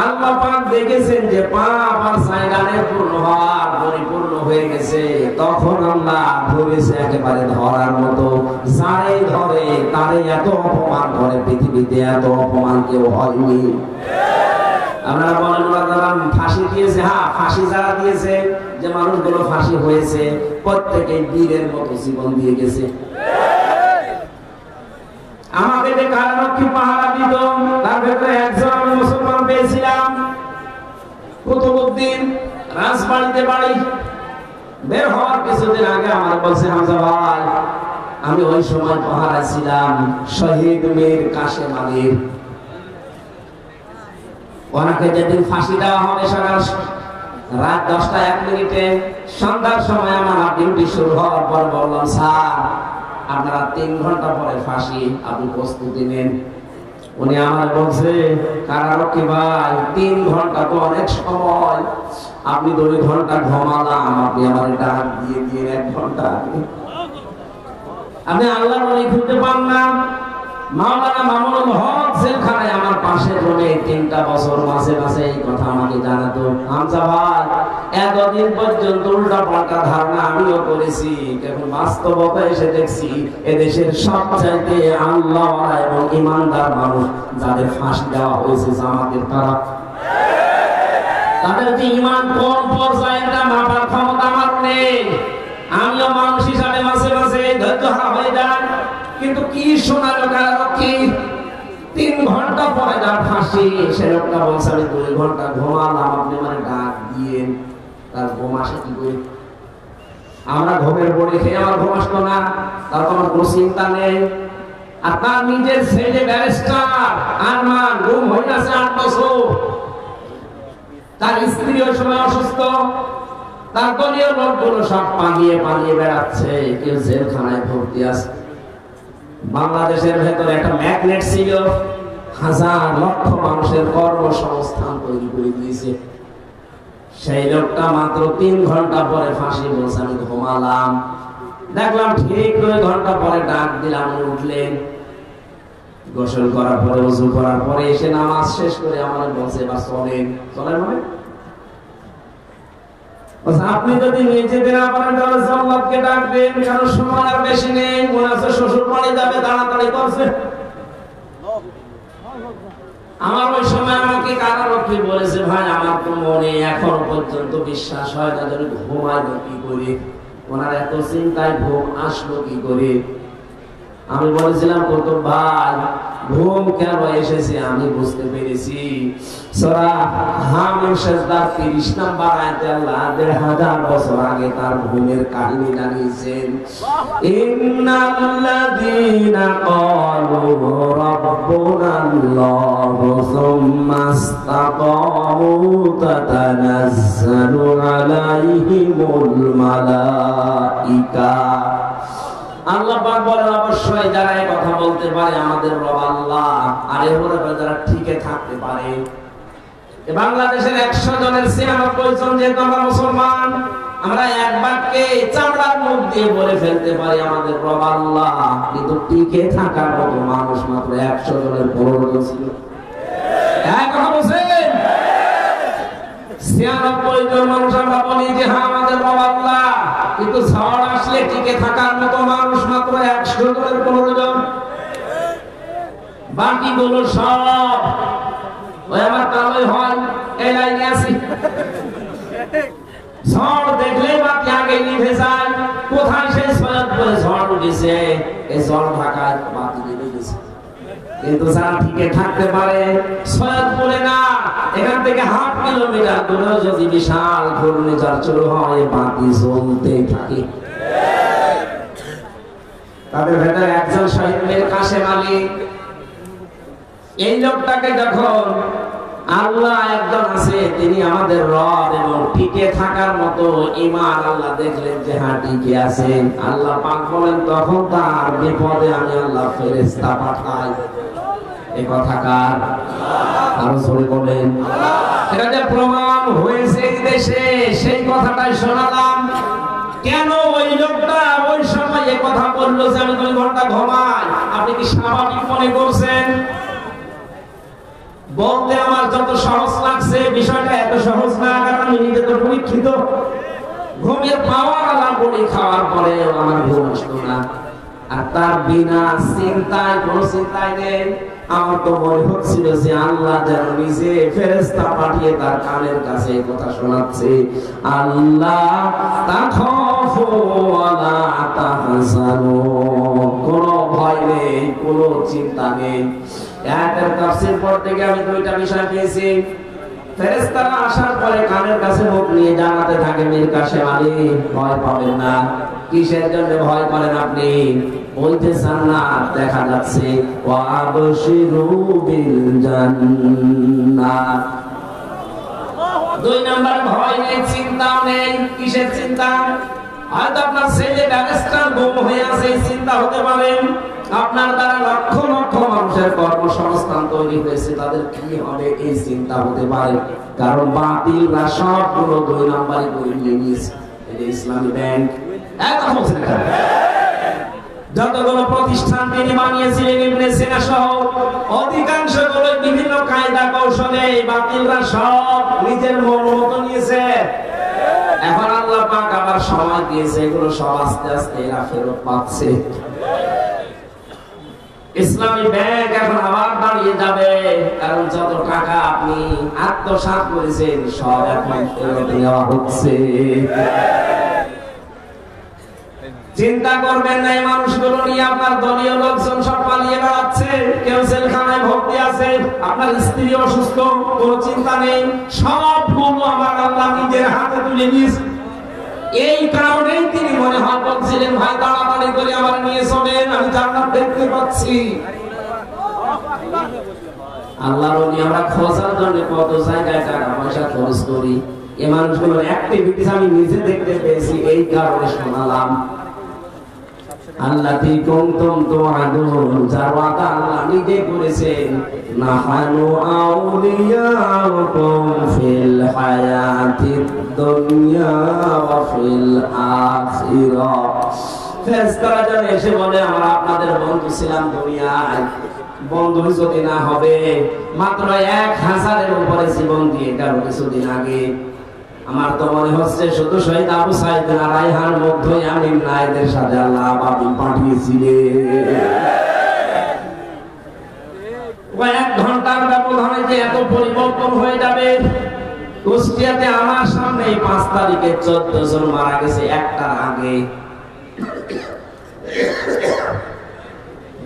আল্লাহ পাক দেখেছেন যে পাপ আর জায়গানে পূর্ণ হওয়ার পরিপূর্ণ হয়ে গেছে, তখন আল্লাহ ধরেছে একেবারে ধরার মতো। যারে ধরে তারে এত অপমান করে, পৃথিবীতে এত অপমান কেউ হয়নি। আপনারা বলেন ফাঁসি দিয়েছে, হ্যাঁ ফাঁসি যারা দিয়েছে, যে মানুষগুলো ফাঁসি হয়েছে প্রত্যেকে বীরের মতো জীবন দিয়ে গেছে। আমাকে যে কারারক্ষী পাহারা দিত, তার ভেতরে একজন আমি মুসলমান পেয়েছিলাম, কুতুবউদ্দিন, রাজবাড়িতে বাড়ি। বের হওয়ার কিছুদিন আগে আমার বলছে, হামজা ভাই, আমি ওই সময় পাহারা ছিলাম শহীদ মীর কাশেম আলীর। ওনাকে যেদিন ফাঁসি দেওয়া হবে সকাল রাত 10টা 1 মিনিটে, সন্ধ্যার সময় আমার ডিউটি শুরু হওয়ার পর বললাম, স্যার আপনারা 3 ঘন্টা পরে ফাঁসি, আপনি প্রস্তুতি নেন। উনি আমার বলছে, কারারক্ষী ভাই 3 ঘন্টা তো অনেক সময়, আপনি 2 ঘন্টা ঘুমালাম, আপনি আমার ডাক দিয়ে দিয়ে 1 ঘন্টা। আপনি আল্লাহর ওলি খুঁজে পান না। মাওলানা মামুনুল হক জেলখানায় আমার পাশের রুমে 3টা বছর মাঝে মাঝে এই কথা আমাকে জানাতো, হামজা ভাই এতদিন পর্যন্ত উল্টা পাল্টা ধারণা আমিও করেছি, এখন বাস্তবতা এসে দেখছি এদেশের সবচাইতে আল্লাহওয়ালা এবং ইমানদার মানুষ যাদের ফাঁসি দেওয়া হয়েছে জামাতের তারা। তাদের যে ইমান কোন পর্যায়ে এটা মাপার ক্ষমতা আমার নেই। আমিও মানুষ হিসাবে মাঝে মাঝে ধৈর্য হারা হয়ে যায়, কিন্তু কি শোনালো কারারক্ষী 3 ঘন্টা পরে যার ফাঁসি, সে লোকটা বলছে আমি 2 ঘন্টা ঘুমালাম, আপনি মানে ডাক দিয়ে। তার ঘুম আসে কি করে? আমরা ঘুমের বড়ি খেয়ে আমার ঘুম আসতো না, তার কোনো চিন্তা নেই। আর তার নিজের ছেলে ব্যারিস্টার আরমান ঘুম হয়ে গেছে 8 বছর, তার স্ত্রী ওই সময় অসুস্থ, তার দলীয় লোকগুলো সব পালিয়ে পালিয়ে বেড়াচ্ছে, কেউ জেলখানায় ভর্তি আছে। বাংলাদেশের ভেতরে একটা ম্যাগনেট ছিল, হাজার লক্ষ মানুষের কর্মসংস্থান তৈরি করে দিয়েছে। সেই লোকটা মাত্র 3 ঘন্টা পরে ফাঁসি বলছে আমি ঘুমালাম। দেখলাম ঠিক 2 ঘন্টা পরে ডাক দিলাম, উঠলেন। গোসল করার পরে ওযু করার পরে এসে নামাজ শেষ করে আমার বলছে এবার চলেন। চলেন মানে আপনি যদি নিচে দিন পারেন তাহলে জল্লাদকে ডাকবেন, কারণ সময় আর বেশি নেই। মনে আছে শ্বশুর বাড়ি যাবে, তাড়াতাড়ি করছে। আমার ওই সময় আমাকে কারারক্ষী বলেছে, ভাই আমার তো মনে এখনো পর্যন্ত বিশ্বাস হয় না যদি ঘুমাইলো কি করে, ওনার এত চিন্তায় ঘুম আসলো কি করে। আমি বলেছিলাম কত ভাই ঘুম কেন এসেছে আমি বুঝতে পেরেছি। সূরা হামিম সিজদার 30 নম্বর আয়াতে আল্লাহ 1000 বছর আগে তার ঘুমের কাহিনী জানিয়েছেন। ইন্নাল্লাযীনা ক্বালু রাব্বুনাল্লাহু সুম্মা ইসতাকামু তাতানাজ্জালু আলাইহিমুল মালাইকা। আল্লাহ পাক বলেন অবশ্যই যারা এই কথা বলতে পারে আমাদের রব আল্লাহ, আর এর উপরে যারা টিকে থাকতে পারে। বাংলাদেশের 100 জনের 96 জন যেহেতু আমরা মুসলমান, আমরা এক বাক্যে চামড়ার মুখ দিয়ে বলে ফেলতে পারি আমাদের রব আল্লাহ, কিন্তু টিকে থাকার মতো মানুষ মাত্র 100 জনের 15 জন ছিল। এক কথা বলছেন 96 জন মানুষ আমরা বলি যে হ্যাঁ আমাদের রব আল্লাহ, কিন্তু ঝড় আসলে টিকে থাকার মতো মানুষ মাত্র 100 জনের 15 জন। বাকিগুলো সব ওই আমার কালোই হয় এই লাইনে আছি। ঝড় দেখলেই বাকি আগে নিভে যায়। কোথায় সেই সৈয়দপুরে ঝড় উঠেছে, এই ঝড় ঢাকায় বাতি নিভে গেছে। কিন্তু যারা টিকে থাকতে পারে সৈয়দপুরে না, এখান থেকে 1/2 কিলোমিটার দূরে যদি বিশাল ঘূর্ণিঝড় শুরু হয় বাতি জ্বলতেই থাকে। তাদের ভেতরে একজন শহীদ মীর কাসেম আলী, এই লোকটাকে যখন আল্লাহ একজন আছে তিনি আমাদের রব এবং টিকে থাকার মতো ঈমান আল্লাহ দেখলেন যে হ্যাঁ টিকে আছে, আল্লাহ পাক বলেন তখন তার বিপদে আমি আল্লাহ ফেরেশতা পাঠাই। এই কথা কার? আরো জোরে বলেন। এটা যে প্রমাণ হয়েছে এই দেশে সেই কথাটাই শোনালাম। কেন ওই লোকটা ওই সময় এই কথা বললো যে আমি 2 ঘন্টা ঘুমাই, আপনি কি স্বাভাবিক মনে করছেন? বলতে আমার যত সহজ লাগছে বিষয়টা এত সহজ না, কারণ আমি নিজে তো পরীক্ষিত। ঘুমের পাওয়ার আমার বড়ি খাওয়ার পরে আমার ঘুম আসতো না, আর তার বিনা চিন্তায় কোনো চিন্তায় নেই। আমার তো মনে হচ্ছিল যে আল্লাহ যেন নিজে ফেরেশতা পাঠিয়ে তার কানের কাছে কথা শোনাচ্ছে, আল্লাহ তাখাফু ওয়ালা তাহজানু, কোনো ভয় নেই, কোনো চিন্তা নেই। আয়াতের তাফসীর পড়তে গিয়ে আমি 2টা বিষয় পেয়েছি। ফেরেশতারা আসার পরে কানের কাছে মুখ নিয়ে জানাতে থাকে মীর কাসেম আলী ভয় পাবেন না। কিসের জন্য ভয় করেন আপনি? বলতেছেন না দেখা যাচ্ছে ওয়া আবশিরু বিল জান্নাহ। দুই নাম্বার ভয় নেই, চিন্তাও নেই। কিসের চিন্তা? হয়তো আপনার ছেলে ব্যারিস্টার গুম হয়ে আছে, চিন্তা হতে পারে। আপনার দ্বারা লক্ষ লক্ষ মানুষের কর্মসংস্থান তৈরি হয়েছে, তাদের কি হবে এই চিন্তা হতে পারে। কারণ বাতিলরা সবগুলো দুই নাম্বারই করে নিয়েছে। এটা ইসলামী ব্যাংক যতগুলো প্রতিষ্ঠান তিনি বানিয়েছিলেন ইবনে সিনা সহ অধিকাংশ গুলো বিভিন্ন কায়দা কৌশলে বাতিলরা সব নিজের মন মতো নিয়েছে। এখন আল্লাহ পাক আবার সময় দিয়েছে, এগুলো সব আস্তে আস্তে এরা ফেরত পাচ্ছে। ইসলামী ব্যাংক এখন আবার দাঁড়িয়ে যাবে, কারণ যত টাকা আপনি আত্মসাৎ করেছেন সব এখন ফেরত নেওয়া হচ্ছে। চিন্তা করবেন না, এই মানুষগুলো নিয়ে আপনার দলীয় লোকজন সব পালিয়ে বেড়াচ্ছে, কেউ জেলখানায় ভর্তি আছে, আপনার স্ত্রী অসুস্থ, কোনো চিন্তা নেই, সবগুলো আমার আল্লাহ নিজের হাতে তুলে নিয়েছে। এই কারণেই তিনি মনে হয় বলছিলেন, ভাই তাড়াতাড়ি করে আমার নিয়ে চলেন, আমি জান্নাত দেখতে পাচ্ছি। আল্লাহর ওলি আমরা খোঁজার জন্য কত জায়গায় টাকা পয়সা খরচ করি, এই মানুষগুলোর অ্যাক্টিভিটিস আমি নিজে দেখতে পেয়েছি, এই কারণে শোনালাম। আল্লাহ কুনতুম তুআদুন, যার ওয়াদা আল্লাহ নিজে করেছেন, নাহানু আউলিয়াউকুম ফিল হায়াতিদ দুনিয়া ওয়া ফিল আখিরাহ। ফেরেশতারা যখন এসে বলে আমরা আপনাদের বন্ধু ছিলাম দুনিয়ায়, বন্ধু যদি না হবে মাত্র 1000-এর উপরে জীবন দিয়ে গেল কিছুদিন আগে। আমার তো মনে হচ্ছে শুধু শহীদ আবু সাইদ না রায়হান মুগ্ধ আমিন নায়েদের সাথে আল্লাহ বাবু পাঠিয়েছিলেন। কয়েক ঘন্টার ব্যবধানে যে এত পরিবর্তন হয়ে যাবে। কুষ্টিয়াতে আমার সামনে 5 তারিখে 14 জন মারা গেছে, একটার আগে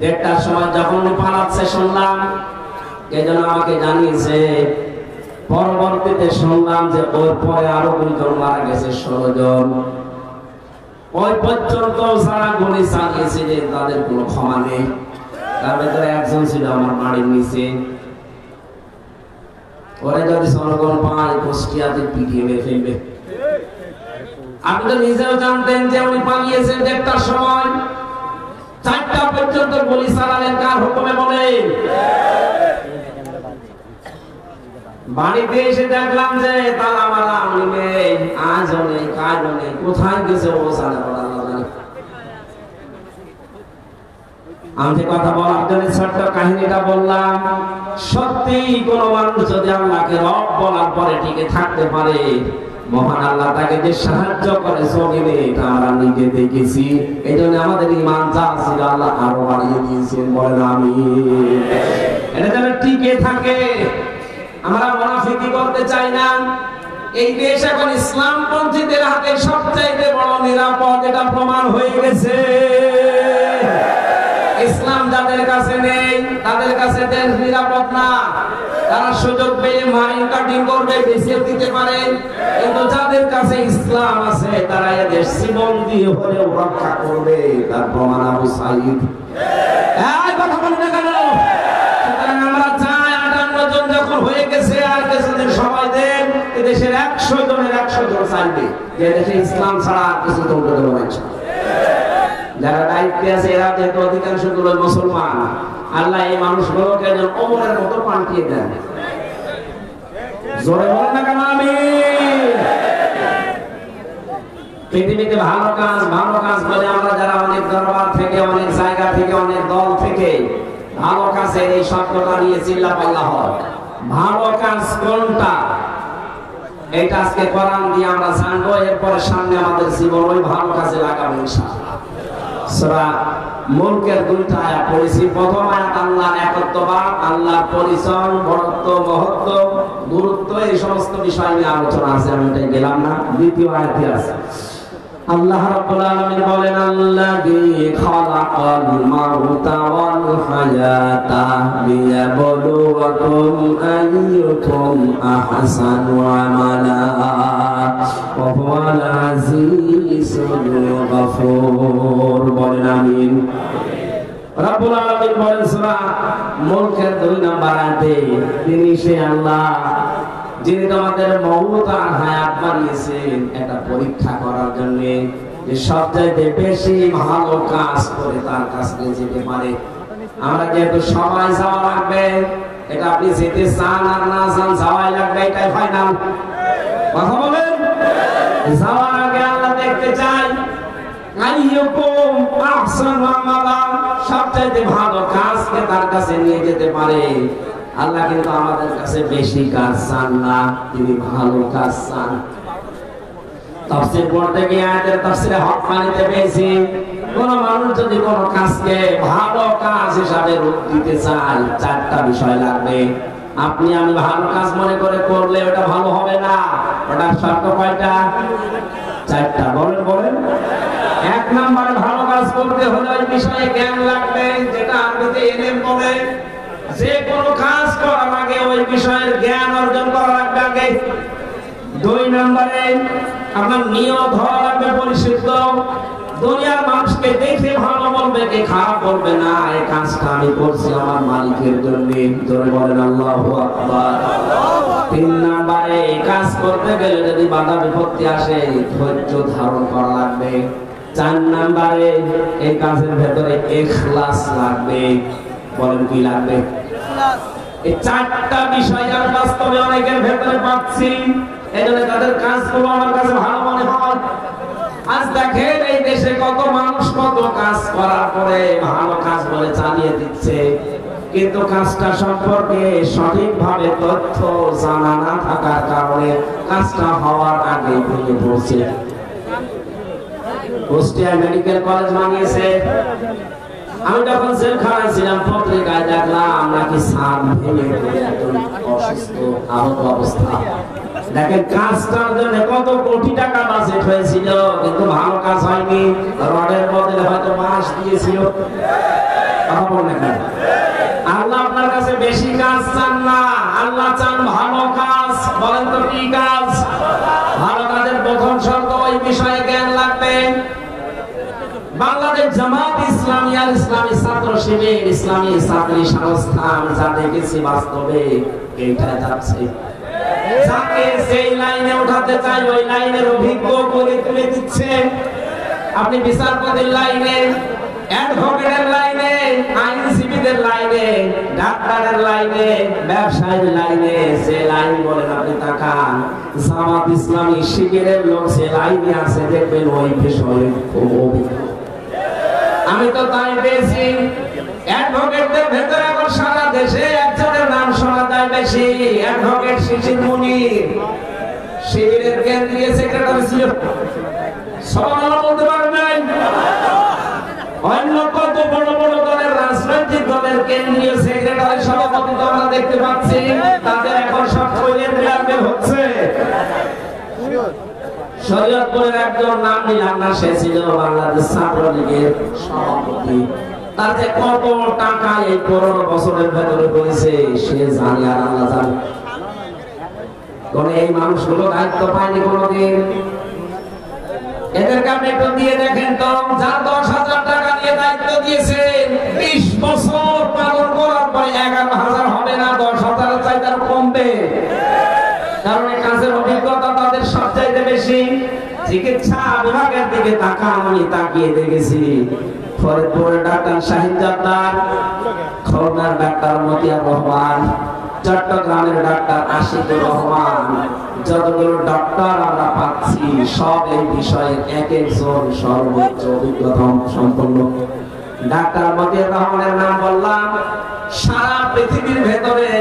1:30টার সময় যখন পালাচ্ছে শুনলাম, এজন্য আমাকে জানিয়েছে। পরবর্তীতে শুনলাম যে ওর পরে আরো 2 জন মারা গেছে, 16 জন। ওই পর্যন্ত যারা গুলি চালিয়েছিলেন তাদের কোনো ক্ষমা নেই। তার ভেতরে একজন ছিল আমার বাড়ির নিচে, ওরা যদি জনগণ পায় কুষ্টিয়াতে পিটিয়ে মেরে ফেলবে। আপনি তো নিজেও জানতেন যে উনি পালিয়েছেন 1:00টার সময়, 4টা পর্যন্ত গুলি চালালেন কার হুকুমে বলে? বাড়িতে এসে দেখলাম যে তালা মালা নেই, আজও নেই, কাজও নেই, কোথায় গেছে ও জানে না। আমি কথা বলার জন্য ছোট্ট কাহিনীটা বললাম। সত্যি কোন মানুষ যদি আল্লাহকে রব বলার পরে টিকে থাকতে পারে, মহান আল্লাহ তাকে যে সাহায্য করে জমিনে, এটা আমরা নিজে দেখেছি। এই জন্য আমাদের ঈমান যা ছিল আল্লাহ আরো বাড়িয়ে দিয়েছেন, বলেন আমিন। এটা যেন টিকে থাকে। আমরা মুনাফিকি করতে চাই না। এই দেশ এখন ইসলামপন্থীদের হাতে সবচাইতে বড় নিরাপদ, এটা প্রমাণ হয়ে গেছে। ইসলাম যাদের কাছে নেই তাদের কাছে দেশ নিরাপদ না। তারা সুযোগ পেয়ে মাইন্ড কাটিং করবে, বেঁচে দিতে পারে। কিন্তু যাদের কাছে ইসলাম আছে তারা এ দেশ জীবন দিয়ে হলেও রক্ষা করবে, তার প্রমাণ আবু সাইদ। এই কথা বলি না কেন? সুতরাং আমরা চাই 58 জন যখন হয়ে গেছে আর কিছুদিন সময় দেন, এদেশের 100 জনের 100 জন চাইবে যে দেশে ইসলাম ছাড়া কিছু চলতে দেবে না। যারা দায়িত্বে আছে এরা যেহেতু অধিকাংশ গুলো মুসলমান, আল্লাহ এই মানুষগুলোকে যেন ওমরের মতো পাল্টিয়ে দেন। জোরে বলেন না কেন আমিন। পৃথিবীতে ভালো কাজ বলে আমরা যারা অনেক দরবার থেকে, অনেক জায়গা থেকে, অনেক দল থেকে ভালো কাজের এই শব্দটা নিয়ে চিল্লাপাল্লা হয়। ভালো কাজ কোনটা? এটা আজকে কোরআন দিয়ে আমরা জানবো, এরপরে সামনে আমাদের জীবন ওই ভালো কাজে লাগাবো ইনশাআল্লাহ। সূরা মুলকের 2টা আয়াত পড়েছি। প্রথম আয়াত আল্লাহর একত্ববাদ, আল্লাহর পরিচয়, বড়ত্ব, মহত্ব, গুরুত্ব, এই সমস্ত বিষয় নিয়ে আলোচনা আছে, আমি এটাই গেলাম না। দ্বিতীয় আয়াতে আছে আল্লাহ রাব্বুল আলামিন বলেন আল্লাযী খালাকাল মাউতা ওয়াল হায়াতা লিয়াবলুয়াকুম আইয়ুকুম আহসানু আমালা ওয়া হুয়াল আজিজুল গফুর। বলেন আমিন। রাব্বুল আলামিন বলেন সূরা মুলকের 2 নম্বর আয়াতে, তিনি সে আল্লাহ যিনি তোমাদের মওত আর হায়াত বানিয়েছেন একটা পরীক্ষা করার জন্য, যে সবচাইতে বেশি ভালো কাজ করে তার কাছে যেতে পারে। আমরা যেহেতু সবাই যাওয়া লাগবে, এটা আপনি যেতে চান আর না চান যাওয়াই লাগবে, এটাই ফাইনাল। কথা বলেন, যাওয়ার আগে আল্লাহ দেখতে চাই আইয়ুকুম আহসানু আমালা, সবচাইতে ভালো কাজকে তার কাছে নিয়ে যেতে পারে। আল্লাহ কিন্তু আমাদের কাছে বেশি কাজ চান না, তিনি ভালো কাজ চান। তাফসীর পড়তে গিয়ে আয়াতের তাফসীরে হক মানিতে পেয়েছি, কোন মানুষ যদি কোন কাজকে ভালো কাজ হিসাবে রূপ দিতে চায়, 4টা বিষয় লাগবে। আপনি আমি ভালো কাজ মনে করে করলে ওটা ভালো হবে না। ওটার শর্ত কয়টা? 4টা। বলেন বলেন। 1 নম্বরে ভালো কাজ করতে হলে ওই বিষয়ে জ্ঞান লাগবে, যেটা আরবিতে ইলম বলে। যে কোনো কাজ করার আগে ওই বিষয়ের জ্ঞান অর্জন করা লাগবে আগে। 2 নম্বরে আপনার নিয়ত হওয়া লাগবে পরিশুদ্ধ। দুনিয়ার মানুষকে দেখে ভালো বলবে কি খারাপ বলবে না, এই কাজটা আমি করছি আমার মালিকের জন্য। জোরে বলেন আল্লাহু আকবার। 3 নম্বরে এই কাজ করতে গেলে যদি বাধা বিপত্তি আসে, ধৈর্য ধারণ করা লাগবে। 4 নম্বরে এই কাজের ভেতরে ইখলাস লাগবে। বলেন কি লাগবে? এই 4টা বিষয় আর বাস্তবে অনেকের ভেতরে পাচ্ছি, এজন্য তাদের কাজগুলো আমার কাছে ভালো মনে হয়। আজ দেখেন এই দেশে কত মানুষ কত কাজ করার পরে ভালো কাজ বলে চালিয়ে দিচ্ছে, কিন্তু কাজটা সম্পর্কে সঠিকভাবে তথ্য জানা না থাকার কারণে কাজটা হওয়ার আগে ভেঙে পড়ছে। কুষ্টিয়া মেডিকেল কলেজ বানিয়েছে, আমি যখন জেলখানায় ছিলাম পত্রিকায় দেখলাম নাকি ছাদ ভেঙে পড়ে একজন অসুস্থ আহত অবস্থা। দেখেন কাজটার জন্য কত কোটি টাকা বাজেট হয়েছিল, কিন্তু ভালো কাজ হয়নি। রডের বদলে হয়তো বাঁশ দিয়েছিল। আল্লাহ আপনার কাছে বেশি কাজ চান না, আল্লাহ চান ভালো কাজ। বলেন তো কি কাজ? ভালো কাজের প্রথম শর্ত ওই বিষয়ে জ্ঞান লাগবে। বাংলাদেশ জামাত ইসলামী আর ইসলামী ছাত্র শিবির, ইসলামী ছাত্রী সংস্থা, আমি যা দেখেছি বাস্তবে এইটা যাচ্ছে। যাকে সেই লাইনে উঠাতে চাই ওই লাইনের অভিজ্ঞ করে তুলে দিচ্ছে। আপনি বিচারপতির লাইনে, অ্যাডভোকেটের লাইনে, আইনজীবীদের লাইনে, ডাক্তারের লাইনে, ব্যবসায়ীর লাইনে, যে লাইন বলেন আপনি তাকান, জামাত ইসলামী শিবিরের লোক যে লাইনে আছে দেখবেন ওই বিষয়ে খুব অভিজ্ঞ। আমি তো তাই পেয়েছি। অ্যাডভোকেটদের ভেতরে এখন সারা দেশে একজনের নাম শোনা যায় বেশি, অ্যাডভোকেট শিশির মুনির। শিবিরের কেন্দ্রীয় সেক্রেটারি ছিল, সবাই বলতে পারবেন। অন্য কত বড় বড় দলের রাজনৈতিক দলের কেন্দ্রীয় সেক্রেটারি সভাপতি তো আমরা দেখতে পাচ্ছি, তাদের এখন সব শরীরের বের হচ্ছে। শরীয়তপুরের একজন নাম নিলাম না, সে ছিল বাংলাদেশ ছাত্রলীগের সভাপতি। তার যে কত টাকা এই 15 বছরের ভেতরে করেছে সে জানে আর আল্লাহ জানে। কোন এই মানুষগুলো দায়িত্ব পায়নি কোনোদিন। এদেরকে আপনি একটু দিয়ে দেখেন তো, যা 10,000 টাকা নিয়ে দায়িত্ব দিয়েছে, 20 বছর পালন করার পরে 11,000 হবে না, 10,000 চাইতে আরো কমবে। কারণ এই কাজের অভিজ্ঞতা তাদের সবচাইতে বেশি। চিকিৎসা বিভাগের দিকে আমি তাকিয়ে দেখেছি, ফরিদপুরের ডাক্তার শাহিদ জাদ্দার, খুলনার ডাক্তার মতিয়ার রহমান, চট্টগ্রামের ডাক্তার আশিকুর রহমান, যতগুলো ডাক্তার আমরা পাচ্ছি সব এই বিষয়ে এক একজন সর্বোচ্চ অভিজ্ঞতা সম্পন্ন। ডাক্তার মতিয়ার রহমানের নাম বললাম, সারা পৃথিবীর ভেতরে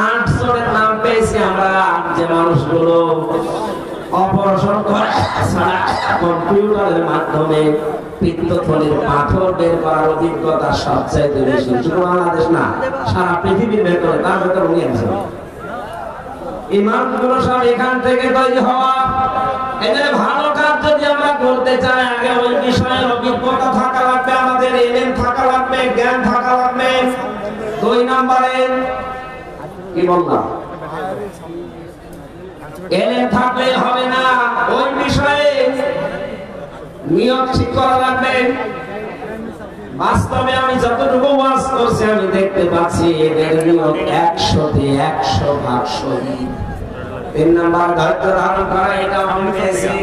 8 জনের নাম পেয়েছি আমরা, যে মানুষগুলো অপারেশন করে কম্পিউটারের মাধ্যমে পিত্তথলির পাথর বের করার অভিজ্ঞতা সবচাইতে বেশি। শুধু বাংলাদেশ না, সারা পৃথিবীর ভেতরে, তার ভেতরে উনি একজন। এই মানুষগুলো সব এখান থেকে তৈরি হওয়া। এদের ভালো কাজ যদি আমরা চাই আগে ওই বিষয়ের অভিজ্ঞতা থাকা লাগবে, আমাদের ইলম থাকা লাগবে, জ্ঞান থাকা লাগবে। 2 নম্বরে কি বললাম, ইলম থাকলে হবে না, ওই বিষয়ে নিয়ত ঠিক করা লাগবে। বাস্তবে আমি যতটুকু ওয়াজ করছি আমি দেখতে পাচ্ছি এদের নিয়ত 100-তে 100% শহীদ। 3 নাম্বার ধৈর্য ধারণ করা, এটা আমি পেয়েছি।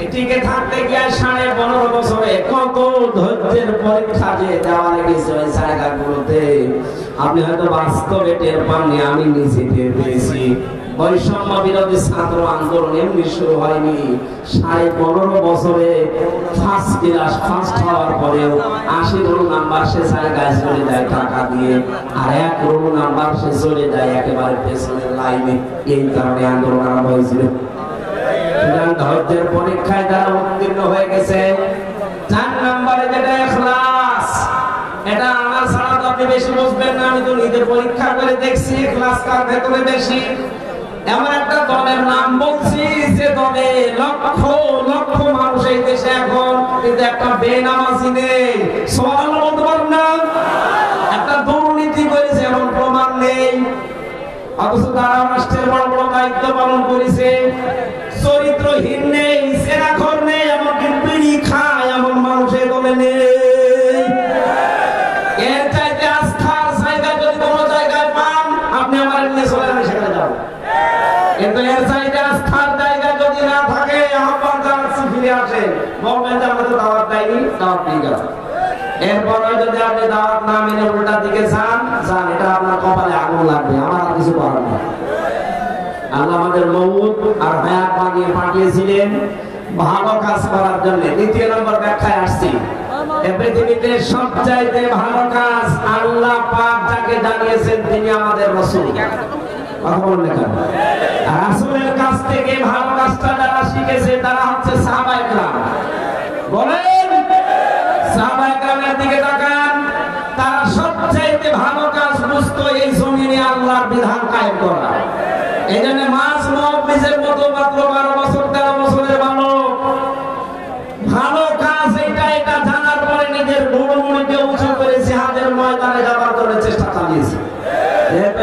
এটিকে থাকতে গিয়ে 15.5 বছরে কত ধৈর্যের পরীক্ষা যে দেওয়া লেগেছে ওই জায়গাগুলোতে, আপনি হয়তো বাস্তবে টের পাননি, আমি নিজে টের পেয়েছি। বৈষম্য বিরোধী ছাত্র আন্দোলন এমনি শুরু হয়নি, 15.5 বছরে ফার্স্ট ক্লাস ফার্স্ট হওয়ার পরেও 80 রোল নাম্বার সে জায়গায় চলে যায় টাকা দিয়ে, আর 1 রোল নাম্বার সে চলে যায় একেবারে পেছনের লাইনে। এই কারণে আন্দোলন আরম্ভ হয়েছিল। ধৈর্যের পরীক্ষায় যারা উত্তীর্ণ হয়ে গেছে। 4 নম্বরে যেটা ইখলাস, এটা আমার ছাড়া তো আপনি বেশি বুঝবেন না, আমি তো নিজে পরীক্ষা করে দেখছি ইখলাস কার ভেতরে বেশি। এমন একটা দলের নাম বলছি যে দলে লক্ষ লক্ষ মানুষ এই দেশে এখন, কিন্তু একটা বেনামাজি নেই। সুবহানাল্লাহ বলতে পারবেন না? একটা দুর্নীতি করেছে এমন প্রমাণ নেই, অথচ তারা রাষ্ট্রের বড় বড় দায়িত্ব পালন করেছে। চরিত্রহীন নেই, সেরাখর নেই, এমনকি বিড়ি খায় এমন মানুষের দলে নেই। এর চাইতে আস্থার জায়গা যদি কোনো জায়গায় পান, আপনি আমার নিয়ে চলে যাবেন, সেখানে যাবো। কিন্তু এর চাইতে আস্থার জায়গা যদি না থাকে, আহ্বান জানাচ্ছি ফিরে আসেন, বলবেন যে আমরা তো দাওয়াত দেয়নি, দাওয়াত দিয়ে গেলাম। এরপরে যদি আপনি দাওয়াত না মেনে উল্টার দিকে যান, এটা আপনার কপালে আগুন লাগবে, আমার আর কিছু করার নেই। আল্লাহ আমাদের মউত আর হায়াত বানিয়ে পাঠিয়েছিলেন ভালো কাজ করার জন্য। 2 নম্বর ব্যাখ্যায় আসছি, এই পৃথিবীতে সবচাইতে ভালো কাজ আল্লাহ পাক যাকে জানিয়েছেন তিনি আমাদের রাসূল। কথা বলেন কেন? আর রাসূলের কাছ থেকে ভালো কাজটা যারা শিখেছে তারা হচ্ছে সাহাবায়ে কেরাম। বলেন, সাহাবায়ে কেরামের দিকে তাকান, তারা সবচাইতে ভালো কাজ বুঝতো এই জমিনে আল্লাহর বিধান কায়েম করা। এই জন্য মাস মুআব্বিজের মতো মাত্র 12 বছর 13 বছরের বালক ভালো কাজ এটা জানার পরে নিজের ভুঁড়িকে উঁচু করে জিহাদের ময়দানে যাওয়ার জন্য চেষ্টা চালিয়েছে।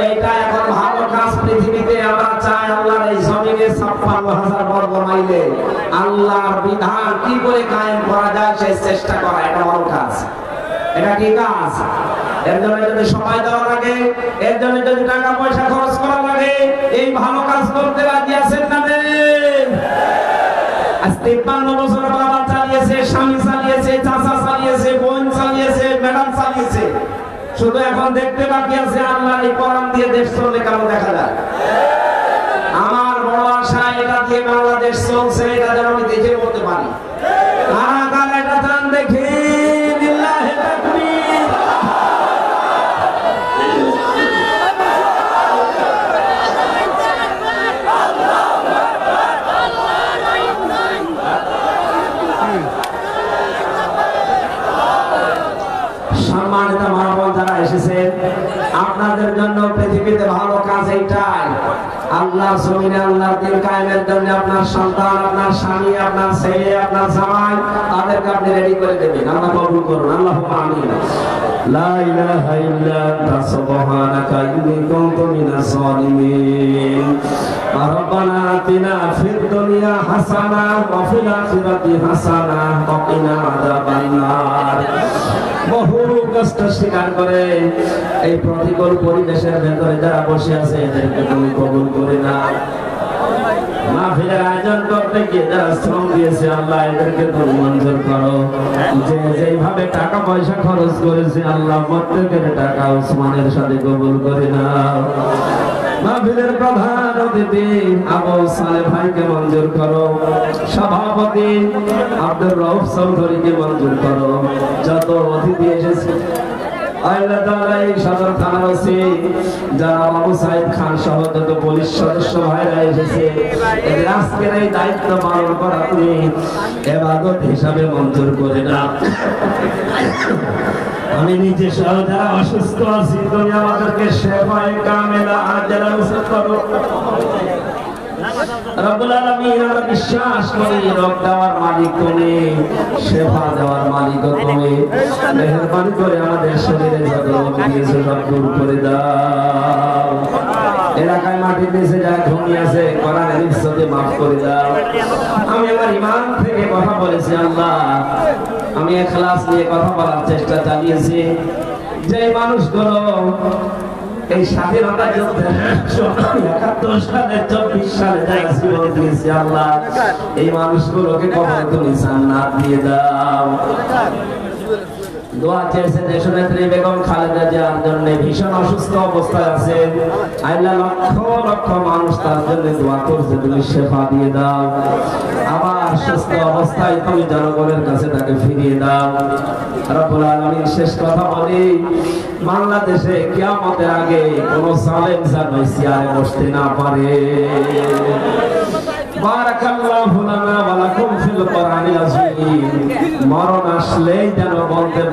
এটা এখন ভালো কাজ পৃথিবীতে আমরা চাই আল্লাহর এই জমিনে 56,000 বর্গ মাইলে আল্লাহর বিধান কি করে কায়েম করা যায় সেই চেষ্টা করা, এটা ভালো কাজ। এটা কি কাজ? এর জন্য যদি সময় দেওয়া লাগে, এর জন্য যদি টাকা পয়সা খরচ করা লাগে, এই ভালো কাজ করতে রাজি আছেন না? আজ 53 বছর বাবা চালিয়েছে, স্বামী চালিয়েছে, চাচা চালিয়েছে, বোন চালিয়েছে, ম্যাডাম চালিয়েছে, শুধু এখন দেখতে বাকি আছে আল্লাহর এই কোরআন দিয়ে দেশ চললে কেমন দেখা যায়। আমার বড় আশা এটা দিয়ে বাংলাদেশ চলছে, এটা যেন আমি দেখে বলতে পারি। কারা কারা এটা চান দেখি? লিল্লাহি তাকবীর। সম্মানিত মানব যারা এসেছেন, আপনাদের জন্য পৃথিবীতে ভালো কাজ এইটাই, আল্লাহর জমিনে আল্লাহর দ্বীন কায়েমের জন্য আপনার সন্তান, আপনার স্বামী, আপনার ছেলে, আপনার জামাই, তাদেরকে আপনি রেডি করে দেবেন। আল্লাহ কবুল করুন, আল্লাহুম্মা আমিন। লা ইলাহা ইল্লা আনতা সুবহানাকা ইন্নী কুনতু মিনাজ জালিমিন। রব্বানা আতিনা ফিদ দুনিয়া হাসানাহ ওয়া ফিল আখিরাতি হাসানাহ ওয়া কিনা আযাবান নার। বহু কষ্ট স্বীকার করে এই প্রতিকূল পরিবেশের ভেতরে যারা বসে আছে এদেরকে তুমি কবুল করে নাও। মাহফিলের আয়োজন করতে গিয়ে যারা শ্রম দিয়েছে আল্লাহ এদেরকে তুমি মঞ্জুর করো। যে যেইভাবে টাকা পয়সা খরচ করেছে আল্লাহ প্রত্যেকের টাকা ওসমানের সাথে কবুল করে নাও। মাহফিলের প্রধান অতিথি আবু সালেহ ভাইকে মঞ্জুর করো, সভাপতি আব্দুর রউফ চৌধুরীকে মঞ্জুর করো, যত অতিথি এসেছে আল্লাহ তাআলা এই সদর থানার ওসি যারা আবু সাইদ খান সহ যত পুলিশ সদস্য ভাইরা এসেছে, এদের আজকের এই দায়িত্ব পালন করা তুমি ইবাদত হিসাবে মঞ্জুর করে নাও। আমি নিজে সহ যারা অসুস্থ আছি তুমি আমাদেরকে শেফায়ে কামেলা আজলা নসিব করো। রব্বুল আলামিন আমরা বিশ্বাস করি রোগ দেওয়ার মালিক তুমি, শেফা দেওয়ার মালিক তুমি। মেহেরবানি করে আমাদের শরীরে যত রোগ দিয়েছো সব দূর করে দাও। এলাকায় মাটির নিচে যা ঘুমিয়ে আছে কোরআনের ইজ্জতে মাফ করে দাও। আমি আমার ঈমান থেকে কথা বলেছি আল্লাহ, আমি ইখলাস নিয়ে কথা বলার চেষ্টা চালিয়েছি। যে মানুষগুলো এই স্বাধীনতা যুদ্ধে ৭১ সালে ২৪ সালে যারা জীবন দিয়েছে আল্লাহ, এই মানুষগুলোকে কবরে তুমি জান্নাত দিয়ে দাও। দোয়া চেয়েছে দেশনেত্রী বেগম খালেদা জিয়ার জন্য, ভীষণ অসুস্থ অবস্থায় আছে আল্লাহ, লক্ষ লক্ষ মানুষ তার জন্য দোয়া করছে, তুমি শেফা দিয়ে দাও। আবার সুস্থ অবস্থায় তুমি জনগণের কাছে তাকে ফিরিয়ে দাও। রব্বুল আলামিন শেষ কথা বলি, বাংলাদেশে কিয়ামতের আগে কোন জালেম যেন চেয়ারে বসতে না পারে। বারাকাল্লাহু লানা ওয়া লাকুম ফিল কোরআনিল আযীম। মরণ আসলেই যেন বলতে